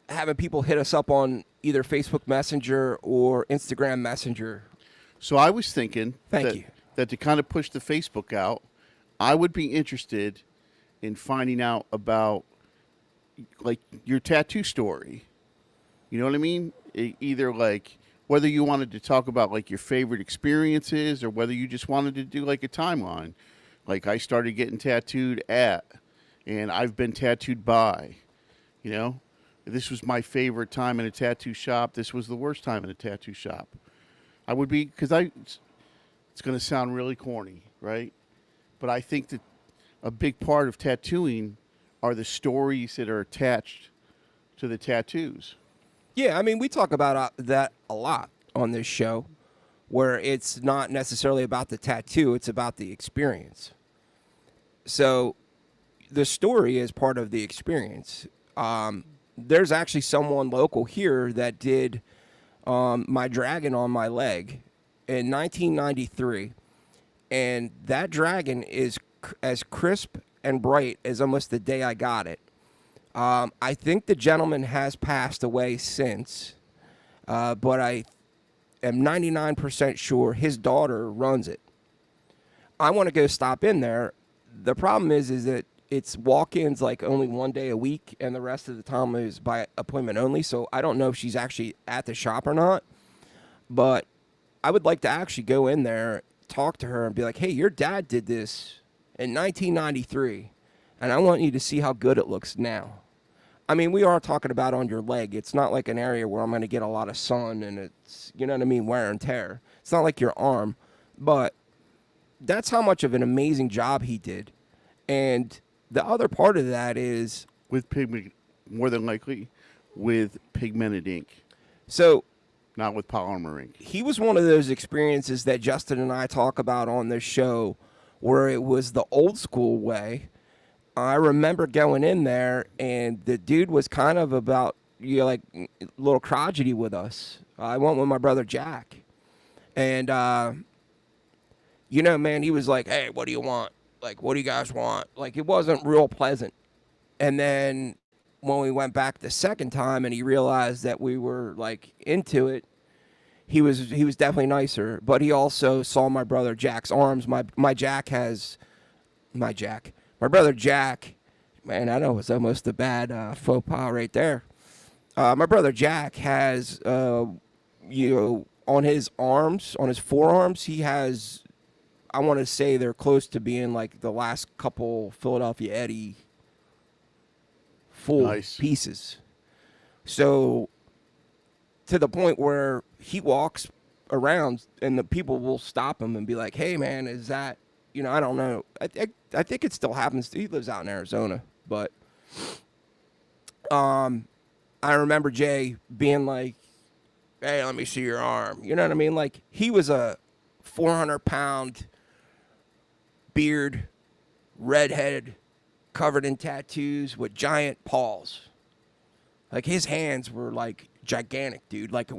having people hit us up on either Facebook Messenger or Instagram Messenger? So I was thinking Thank you. that to kind of push the Facebook out, I would be interested in finding out about like your tattoo story. You know what I mean? Either like whether you wanted to talk about like your favorite experiences or whether you just wanted to do like a timeline. Like I started getting tattooed at, and I've been tattooed by, you know? This was my favorite time in a tattoo shop. This was the worst time in a tattoo shop. I would be, because it's going to sound really corny, right? But I think that a big part of tattooing are the stories that are attached to the tattoos. Yeah, I mean, we talk about that a lot on this show, where it's not necessarily about the tattoo, it's about the experience. So the story is part of the experience. There's actually someone local here that did my dragon on my leg in 1993, and that dragon is as crisp and bright as almost the day I got it. I think the gentleman has passed away since, but I am 99% sure his daughter runs it. I want to go stop in there. The problem is that it's walk-ins like only one day a week, and the rest of the time is by appointment only. So I don't know if she's actually at the shop or not. But I would like to actually go in there, talk to her, and be like, hey, your dad did this in 1993, and I want you to see how good it looks now. I mean, we are talking about on your leg. It's not like an area where I'm going to get a lot of sun and it's, you know what I mean, wear and tear. It's not like your arm. But that's how much of an amazing job he did. And the other part of that is... With pigment, more than likely, with pigmented ink. So... Not with polymer ink. He was one of those experiences that Justin and I talk about on this show where it was the old school way. I remember going in there, and the dude was kind of about, you know, like a little crotchety with us. I went with my brother Jack. And, you know, man, he was like, hey, what do you want? Like, what do you guys want? Like, it wasn't real pleasant. And then when we went back the second time and he realized that we were, like, into it, he was definitely nicer. But he also saw my brother Jack's arms. My brother Jack, man, I know it's almost a bad faux pas right there. My brother Jack has, you know, on his arms, on his forearms, he has, I want to say they're close to being like the last couple Philadelphia Eddie full pieces. So to the point where he walks around and the people will stop him and be like, hey, man, is that, you know, I don't know. I think it still happens. He lives out in Arizona. But I remember Jay being like, hey, let me see your arm. You know what I mean? Like, he was a 400-pound beard, redhead, covered in tattoos with giant paws. Like, his hands were, like, gigantic, dude. Like, you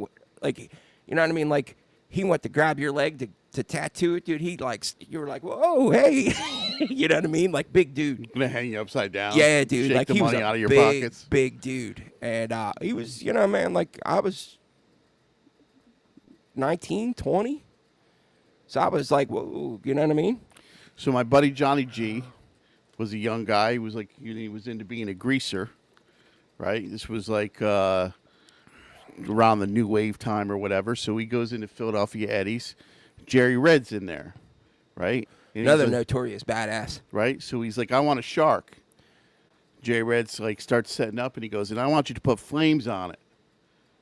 know what I mean? Like, he went to grab your leg to tattoo it, dude. He, like, you were like, whoa, hey. You know what I mean? Like, big dude. Gonna hang you upside down. Yeah, dude. Shake Like, the he was money a out of your big, pockets. big dude. And he was, you know, man, like, I was 19, 20. So I was like, whoa, you know what I mean? So my buddy Johnny G was a young guy. He was like, he was into being a greaser, right? This was like around the new wave time or whatever. So he goes into Philadelphia Eddie's. Jerry Red's in there, right? And he's Another like, notorious badass. right? So he's like, I want a shark. Jerry Red's like starts setting up, and he goes, and I want you to put flames on it.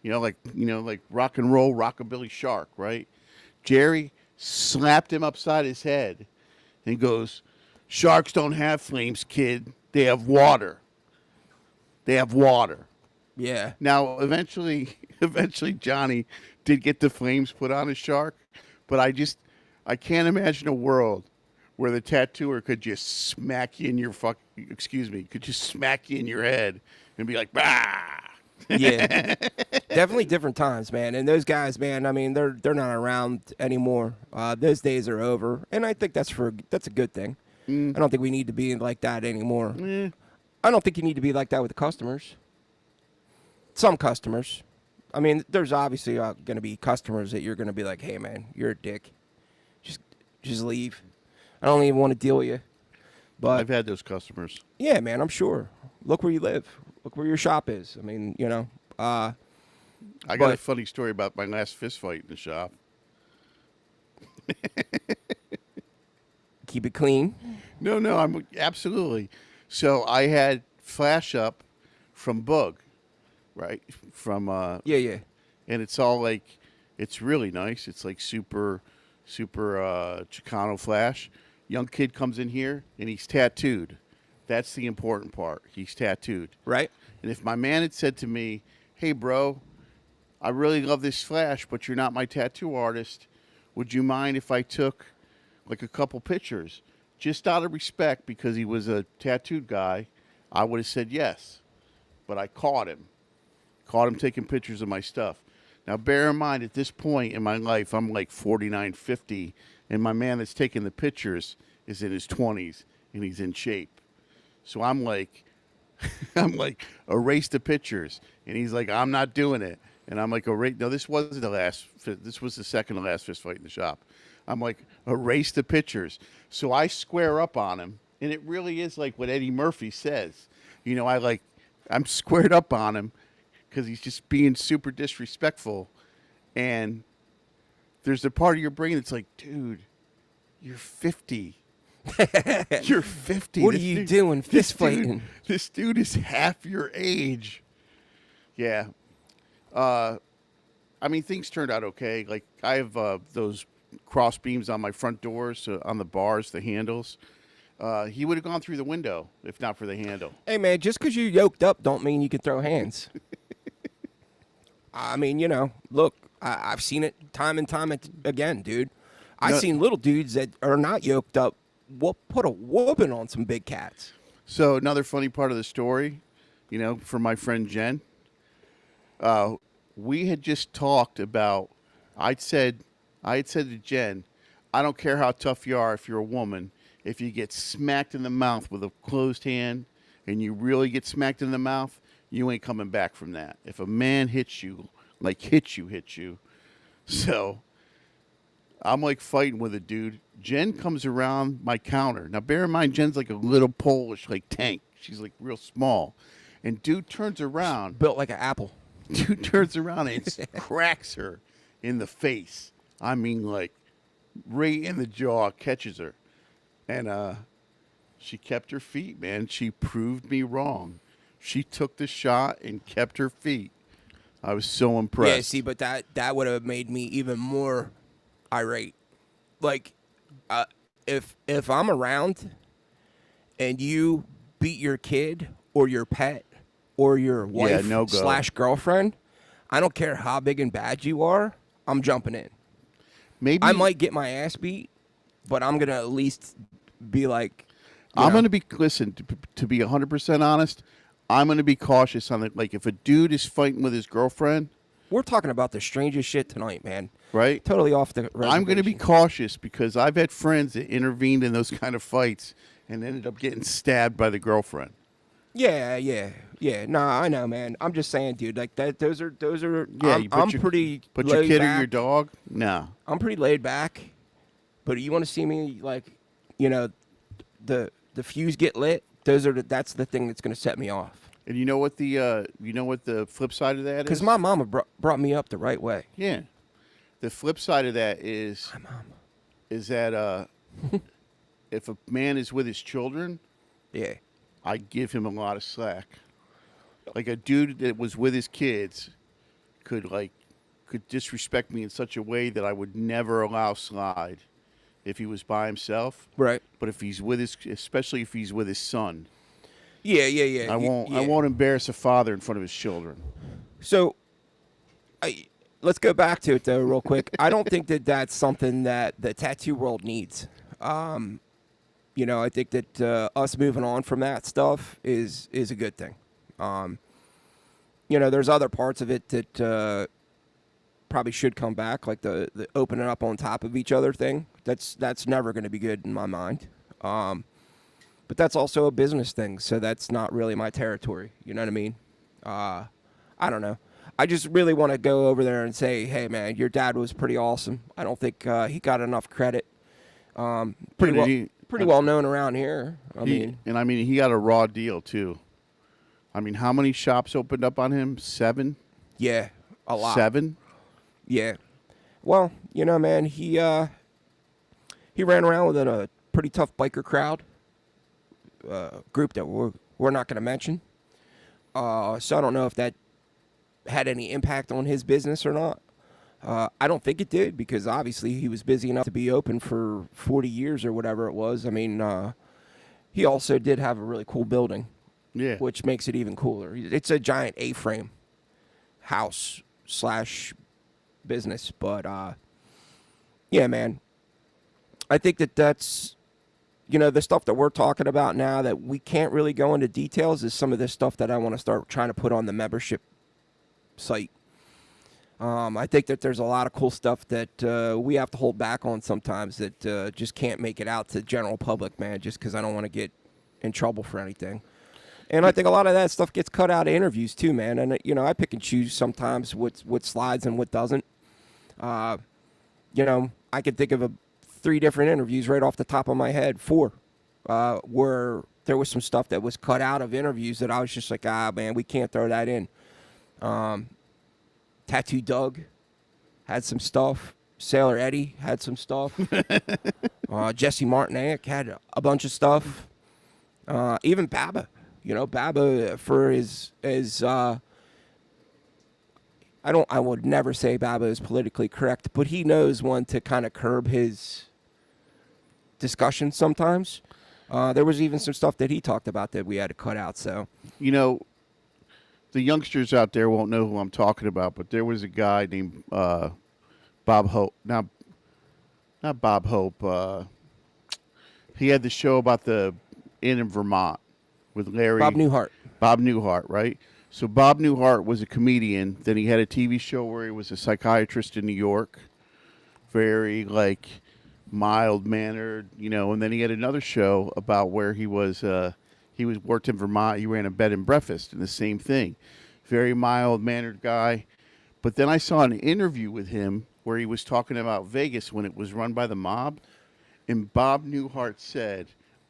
Like rock and roll, rockabilly shark, right? Jerry slapped him upside his head and goes, sharks don't have flames, kid. They have water. They have water. Yeah. Now, eventually Johnny did get the flames put on his shark, but I can't imagine a world where the tattooer could just smack you in your could just smack you in your head and be like, bah! Yeah. Definitely different times, man. And those guys, man, I mean, they're not around anymore. Those days are over. And I think that's a good thing. I don't think we need to be like that anymore. I don't think you need to be like that with the customers. Some customers. I mean, there's obviously going to be customers that you're going to be like, hey, man, you're a dick. Just leave. I don't even want to deal with you. But I've had those customers. yeah, man, I'm sure. Look where you live. Look where your shop is. I mean, you know. I got a funny story about my last fist fight in the shop. Keep it clean. No, I'm absolutely. So I had flash up from Bug, right? From Yeah. and it's all like, it's really nice. It's like super Chicano flash. Young kid comes in here and he's tattooed. That's the important part. He's tattooed. Right? And if my man had said to me, hey, bro, I really love this flash, but you're not my tattoo artist. Would you mind if I took like a couple pictures? Just out of respect, because he was a tattooed guy, I would have said yes. But I caught him taking pictures of my stuff. Now, bear in mind, at this point in my life, I'm like 49, 50, and my man that's taking the pictures is in his 20s, and he's in shape. So I'm like, erase the pictures. And he's like, I'm not doing it. And I'm like, no, this wasn't the last. This was the second to last fist fight in the shop. I'm like, erase the pictures. So I square up on him, and it really is like what Eddie Murphy says. You know, I'm squared up on him because he's just being super disrespectful. And there's a part of your brain that's like, dude, you're 50. You're 50. What are you doing fist fighting? This dude is half your age. Yeah. I mean, things turned out okay. Like, I have those cross beams on my front doors, on the bars, the handles. He would have gone through the window if not for the handle. Hey, man, just because you're yoked up don't mean you can throw hands. I mean, you know, look, I've seen it time and time again, dude. I've seen little dudes that are not yoked up put a whooping on some big cats. So another funny part of the story, you know, for my friend Jen, we had just talked about, I had said to Jen, I don't care how tough you are if you're a woman, if you get smacked in the mouth with a closed hand and you really get smacked in the mouth, you ain't coming back from that. If a man hits you, like hits you. So I'm like fighting with a dude. Jen comes around my counter. Now bear in mind, Jen's like a little Polish like tank. She's like real small. And dude turns around. Built like an apple. Dude turns around and cracks her in the face. I mean, like, right in the jaw, catches her. And she kept her feet, man. She proved me wrong. She took the shot and kept her feet. I was so impressed. Yeah, see, but that would have made me even more irate. Like, if I'm around and you beat your kid or your pet or your wife no go. / girlfriend, I don't care how big and bad you are, I'm jumping in. Maybe I might get my ass beat, but I'm going to at least be like, I'm going to be, listen, to be 100% honest, I'm going to be cautious on it. Like, if a dude is fighting with his girlfriend, we're talking about the strangest shit tonight, man. right? Totally off the reservation. I'm going to be cautious because I've had friends that intervened in those kind of fights and ended up getting stabbed by the girlfriend. Yeah. Nah, I know, man. I'm just saying, dude. Like that. Those are. Yeah, I'm pretty. But your laid kid or back. your dog? No. I'm pretty laid back. But you want to see me like, the fuse get lit? That's the thing that's going to set me off. And you know what the flip side of that is? Because my mama brought me up the right way. Yeah. The flip side of that is My mama. is that if a man is with his children, Yeah. I give him a lot of slack. Like a dude that was with his kids could disrespect me in such a way that I would never allow slide if he was by himself. Right. But if he's with especially if he's with his son, Yeah. I won't embarrass a father in front of his children. So, let's go back to it though, real quick. I don't think that that's something that the tattoo world needs. I think that us moving on from that stuff is a good thing. There's other parts of it that probably should come back, like the opening up on top of each other thing. That's never going to be good in my mind. But that's also a business thing, so that's not really my territory. You know what I mean? I don't know. I just really want to go over there and say, hey, man, your dad was pretty awesome. I don't think he got enough credit. Pretty well known around here. He got a raw deal, too. I mean, how many shops opened up on him? 7? Yeah, a lot. 7? Yeah. Well, man, he ran around with a pretty tough biker crowd. Group that we're not going to mention. So I don't know if that had any impact on his business or not. I don't think it did because obviously he was busy enough to be open for 40 years or whatever it was. I mean, he also did have a really cool building, which makes it even cooler. It's a giant A-frame house / business. But, yeah, man, I think that's... the stuff that we're talking about now that we can't really go into details is some of the stuff that I want to start trying to put on the membership site. I think that there's a lot of cool stuff that we have to hold back on sometimes that just can't make it out to the general public, man, just because I don't want to get in trouble for anything. And I think a lot of that stuff gets cut out of interviews too, man. And, I pick and choose sometimes what slides and what doesn't. I could think of 3 different interviews right off the top of my head, 4, where there was some stuff that was cut out of interviews that I was just like, man, we can't throw that in. Tattoo Doug had some stuff. Sailor Eddie had some stuff. Jesse Martinac had a bunch of stuff. Even Baba, Baba for his I would never say Baba is politically correct, but he knows when to kind of curb his discussion sometimes. There was even some stuff that he talked about that we had to cut out. So, the youngsters out there won't know who I'm talking about, but there was a guy named Bob Hope. Not Bob Hope. He had the show about the inn in Vermont with Larry. Bob Newhart. Bob Newhart, right? So Bob Newhart was a comedian. Then he had a TV show where he was a psychiatrist in New York. Very, mild-mannered, and then he had another show about where he worked in Vermont. He ran a bed and breakfast, and the same thing. Very mild-mannered guy. But then I saw an interview with him where he was talking about Vegas when it was run by the mob, and Bob Newhart said,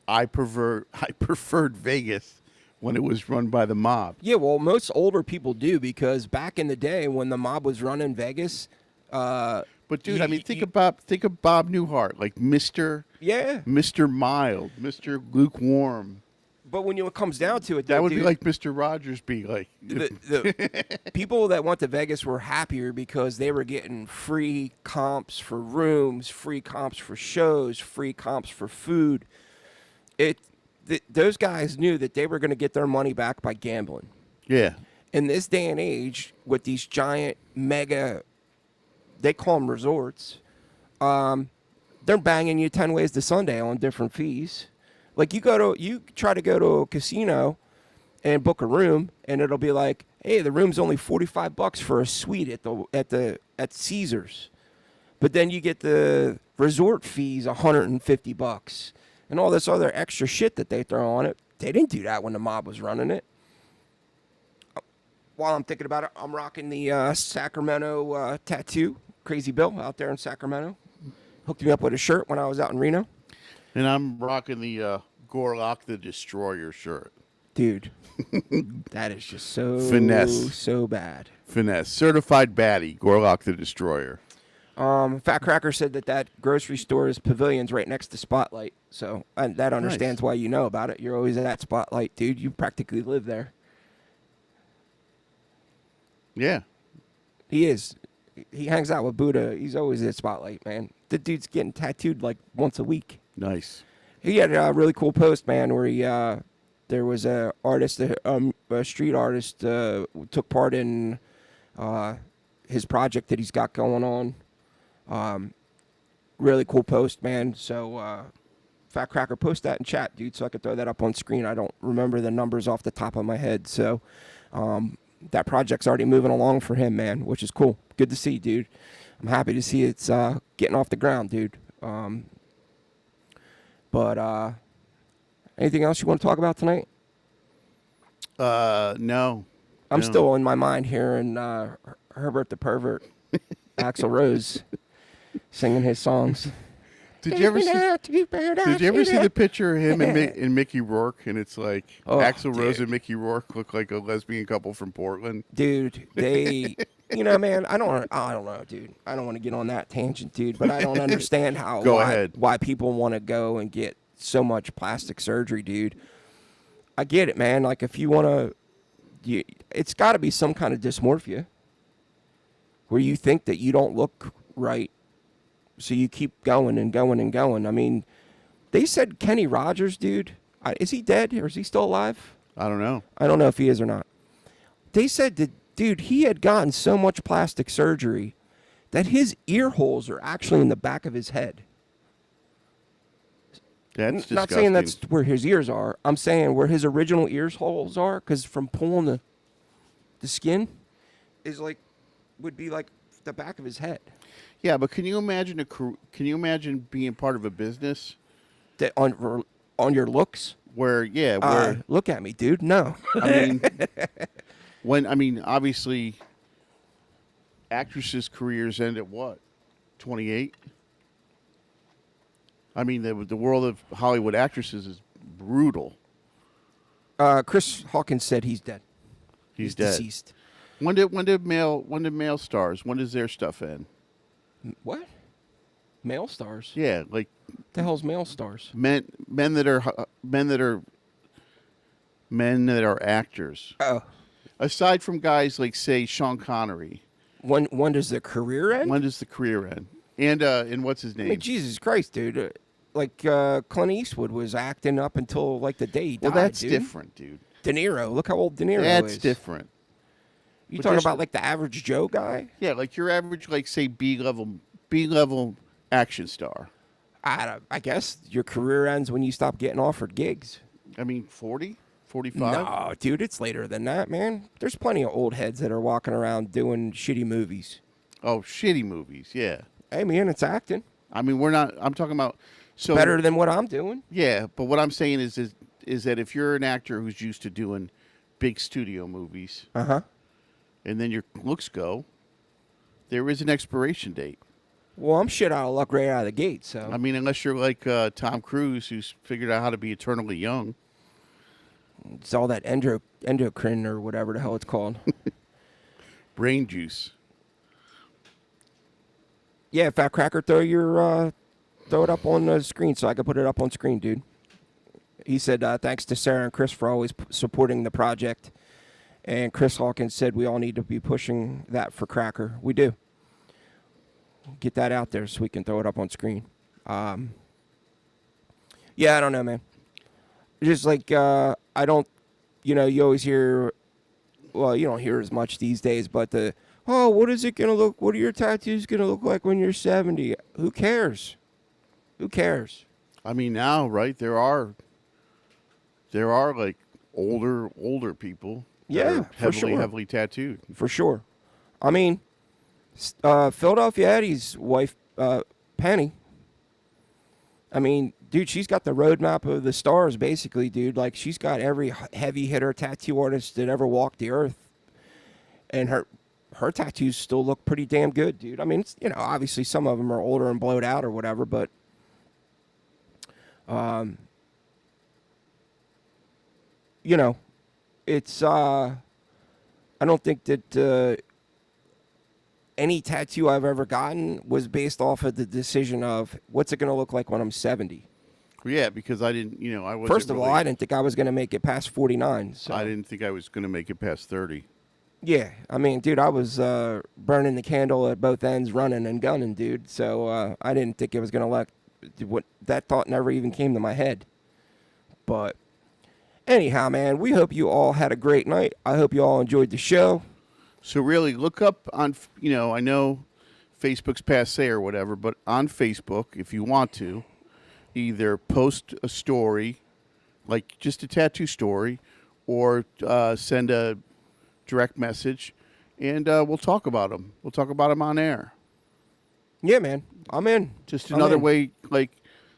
I preferred Vegas when it was run by the mob. Yeah, well, most older people do because back in the day when the mob was running Vegas, but dude, think of Bob Newhart, like Mr. Mild, Mr. Lukewarm. But when it comes down to it, that would be like Mr. Rogers be like. The people that went to Vegas were happier because they were getting free comps for rooms, free comps for shows, free comps for food. Those guys knew that they were going to get their money back by gambling. Yeah. in this day and age with these giant mega, they call them resorts, they're banging you 10 ways to Sunday on different fees. Like you try to go to a casino and book a room, and it'll be like, hey, the room's only $45 for a suite at Caesars. But then you get the resort fees $150 and all this other extra shit that they throw on it. They didn't do that when the mob was running it. While I'm thinking about it, I'm rocking the Sacramento tattoo. Crazy Bill out there in Sacramento hooked me up with a shirt when I was out in Reno. And I'm rocking the Gorlock the Destroyer shirt. Dude, that is just so Finesse. so bad. Finesse. Certified baddie, Gorlock the Destroyer. Fat Cracker said that grocery store's pavilion's right next to Spotlight. So that understands why you know about it. You're always at that Spotlight, dude. You practically live there. Yeah. He is. He hangs out with Buddha. He's always at Spotlight, man. The dude's getting tattooed like once a week. Nice. He had a really cool post, man, where he there was a artist, a street artist, took part in his project that he's got going on. Really cool post, man. So Fat Cracker, post that in chat, dude, so I could throw that up on screen. I don't remember the numbers off the top of my head, so that project's already moving along for him, man, which is cool. Good to see, dude. I'm happy to see it's getting off the ground, dude. But anything else you want to talk about tonight? No. I'm still in my mind hearing Herbert the Pervert, Axl Rose, singing his songs. Did you ever see the picture of him and Mickey Rourke? And it's like Axl Rose and Mickey Rourke look like a lesbian couple from Portland. Dude, they, man, I don't know, dude. I don't want to get on that tangent, dude. But I don't understand why people want to go and get so much plastic surgery, dude. I get it, man. Like if you want to, it's got to be some kind of dysmorphia where you think that you don't look right. So you keep going and going and going. I mean, they said Kenny Rogers, dude. Is he dead or is he still alive? I don't know. I don't know if he is or not. They said that, dude, he had gotten so much plastic surgery that his ear holes are actually in the back of his head. That's disgusting. Not saying that's where his ears are. I'm saying where his original ear holes are, because from pulling the skin would be like the back of his head. Yeah, but can you imagine being part of a business that on your looks? Where look at me, dude. No. I mean, obviously, actresses' careers end at what, 28? I mean, the world of Hollywood actresses is brutal. Chris Hawkins said he's dead. He's dead. Deceased. When did male stars? When does their stuff end? What? Male stars? Yeah, like the hell's male stars? Men that are actors. Oh. Aside from guys like, say, Sean Connery. When does the career end? When does the career end? And what's his name? I mean, Jesus Christ, dude. Clint Eastwood was acting up until like the day he died. Well, that's dude. different, dude. De Niro, look how old De Niro is. That's different. You talking about like the average Joe guy? Yeah, like your average, like say B-level action star. I guess your career ends when you stop getting offered gigs. I mean, 40, 45. No, dude, it's later than that, man. There's plenty of old heads that are walking around doing shitty movies. Oh, shitty movies, yeah. Hey, man, it's acting. I mean, I'm talking about better than what I'm doing. Yeah, but what I'm saying is that if you're an actor who's used to doing big studio movies, and then your looks go, there is an expiration date. Well, I'm shit out of luck right out of the gate, so. I mean, unless you're like Tom Cruise, who's figured out how to be eternally young. It's all that endocrine or whatever the hell it's called. Brain juice. Yeah, Fat Cracker, throw it up on the screen so I can put it up on screen, dude. He said, thanks to Sarah and Chris for always supporting the project. And Chris Hawkins said we all need to be pushing that for Cracker. We do. Get that out there so we can throw it up on screen. Yeah, I don't know, man. Just like, I don't, you always hear well, you don't hear as much these days, but what is it gonna look? What are your tattoos gonna look like when you're 70? Who cares? Who cares? I mean, now, right? There are like older people. that Yeah, are for sure. heavily tattooed. For sure. I mean, Philadelphia Eddie's wife, Penny. I mean, dude, she's got the roadmap of the stars, basically, dude. Like, she's got every heavy hitter tattoo artist that ever walked the earth, and her tattoos still look pretty damn good, dude. I mean, it's, obviously some of them are older and blowed out or whatever, but it's I don't think that any tattoo I've ever gotten was based off of the decision of what's it going to look like when I'm 70. Yeah, because I didn't, I wasn't. First of all, really- I didn't think I was going to make it past 49. So. I didn't think I was going to make it past 30. Yeah, I mean, dude, I was burning the candle at both ends, running and gunning, dude. So I didn't think it was going to that thought never even came to my head. But anyhow, man, we hope you all had a great night. I hope you all enjoyed the show. So really, look up on, I know Facebook's passe or whatever, but on Facebook, if you want to, either post a story, like just a tattoo story, or send a direct message, and we'll talk about them. We'll talk about them on air. Yeah, man, I'm in. Just I'm another in. way,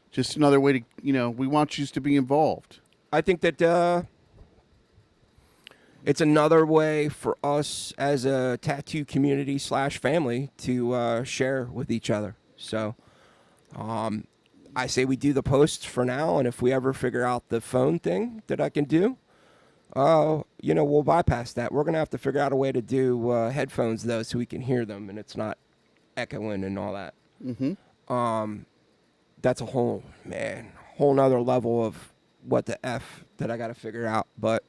just another way to, we want you to be involved. I think that it's another way for us as a tattoo community / family to share with each other. So I say we do the posts for now, and if we ever figure out the phone thing that I can do, we'll bypass that. We're going to have to figure out a way to do headphones, though, so we can hear them and it's not echoing and all that. Mm-hmm. That's a whole nother level of what the F that I got to figure out. But,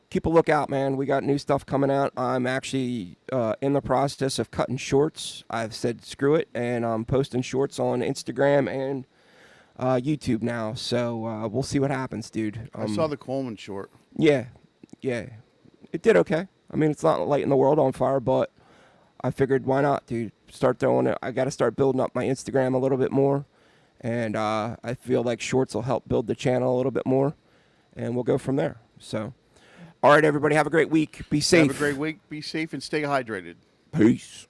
keep a lookout, man. We got new stuff coming out. I'm actually in the process of cutting shorts. I've said screw it, and I'm posting shorts on Instagram and YouTube now. So we'll see what happens, dude. I saw the Coleman short. Yeah. It did okay. I mean, it's not lighting the world on fire, but I figured why not, dude? Start throwing it. I got to start building up my Instagram a little bit more. And I feel like shorts will help build the channel a little bit more. And we'll go from there. So, all right, everybody, have a great week. Be safe. Have a great week. Be safe and stay hydrated. Peace.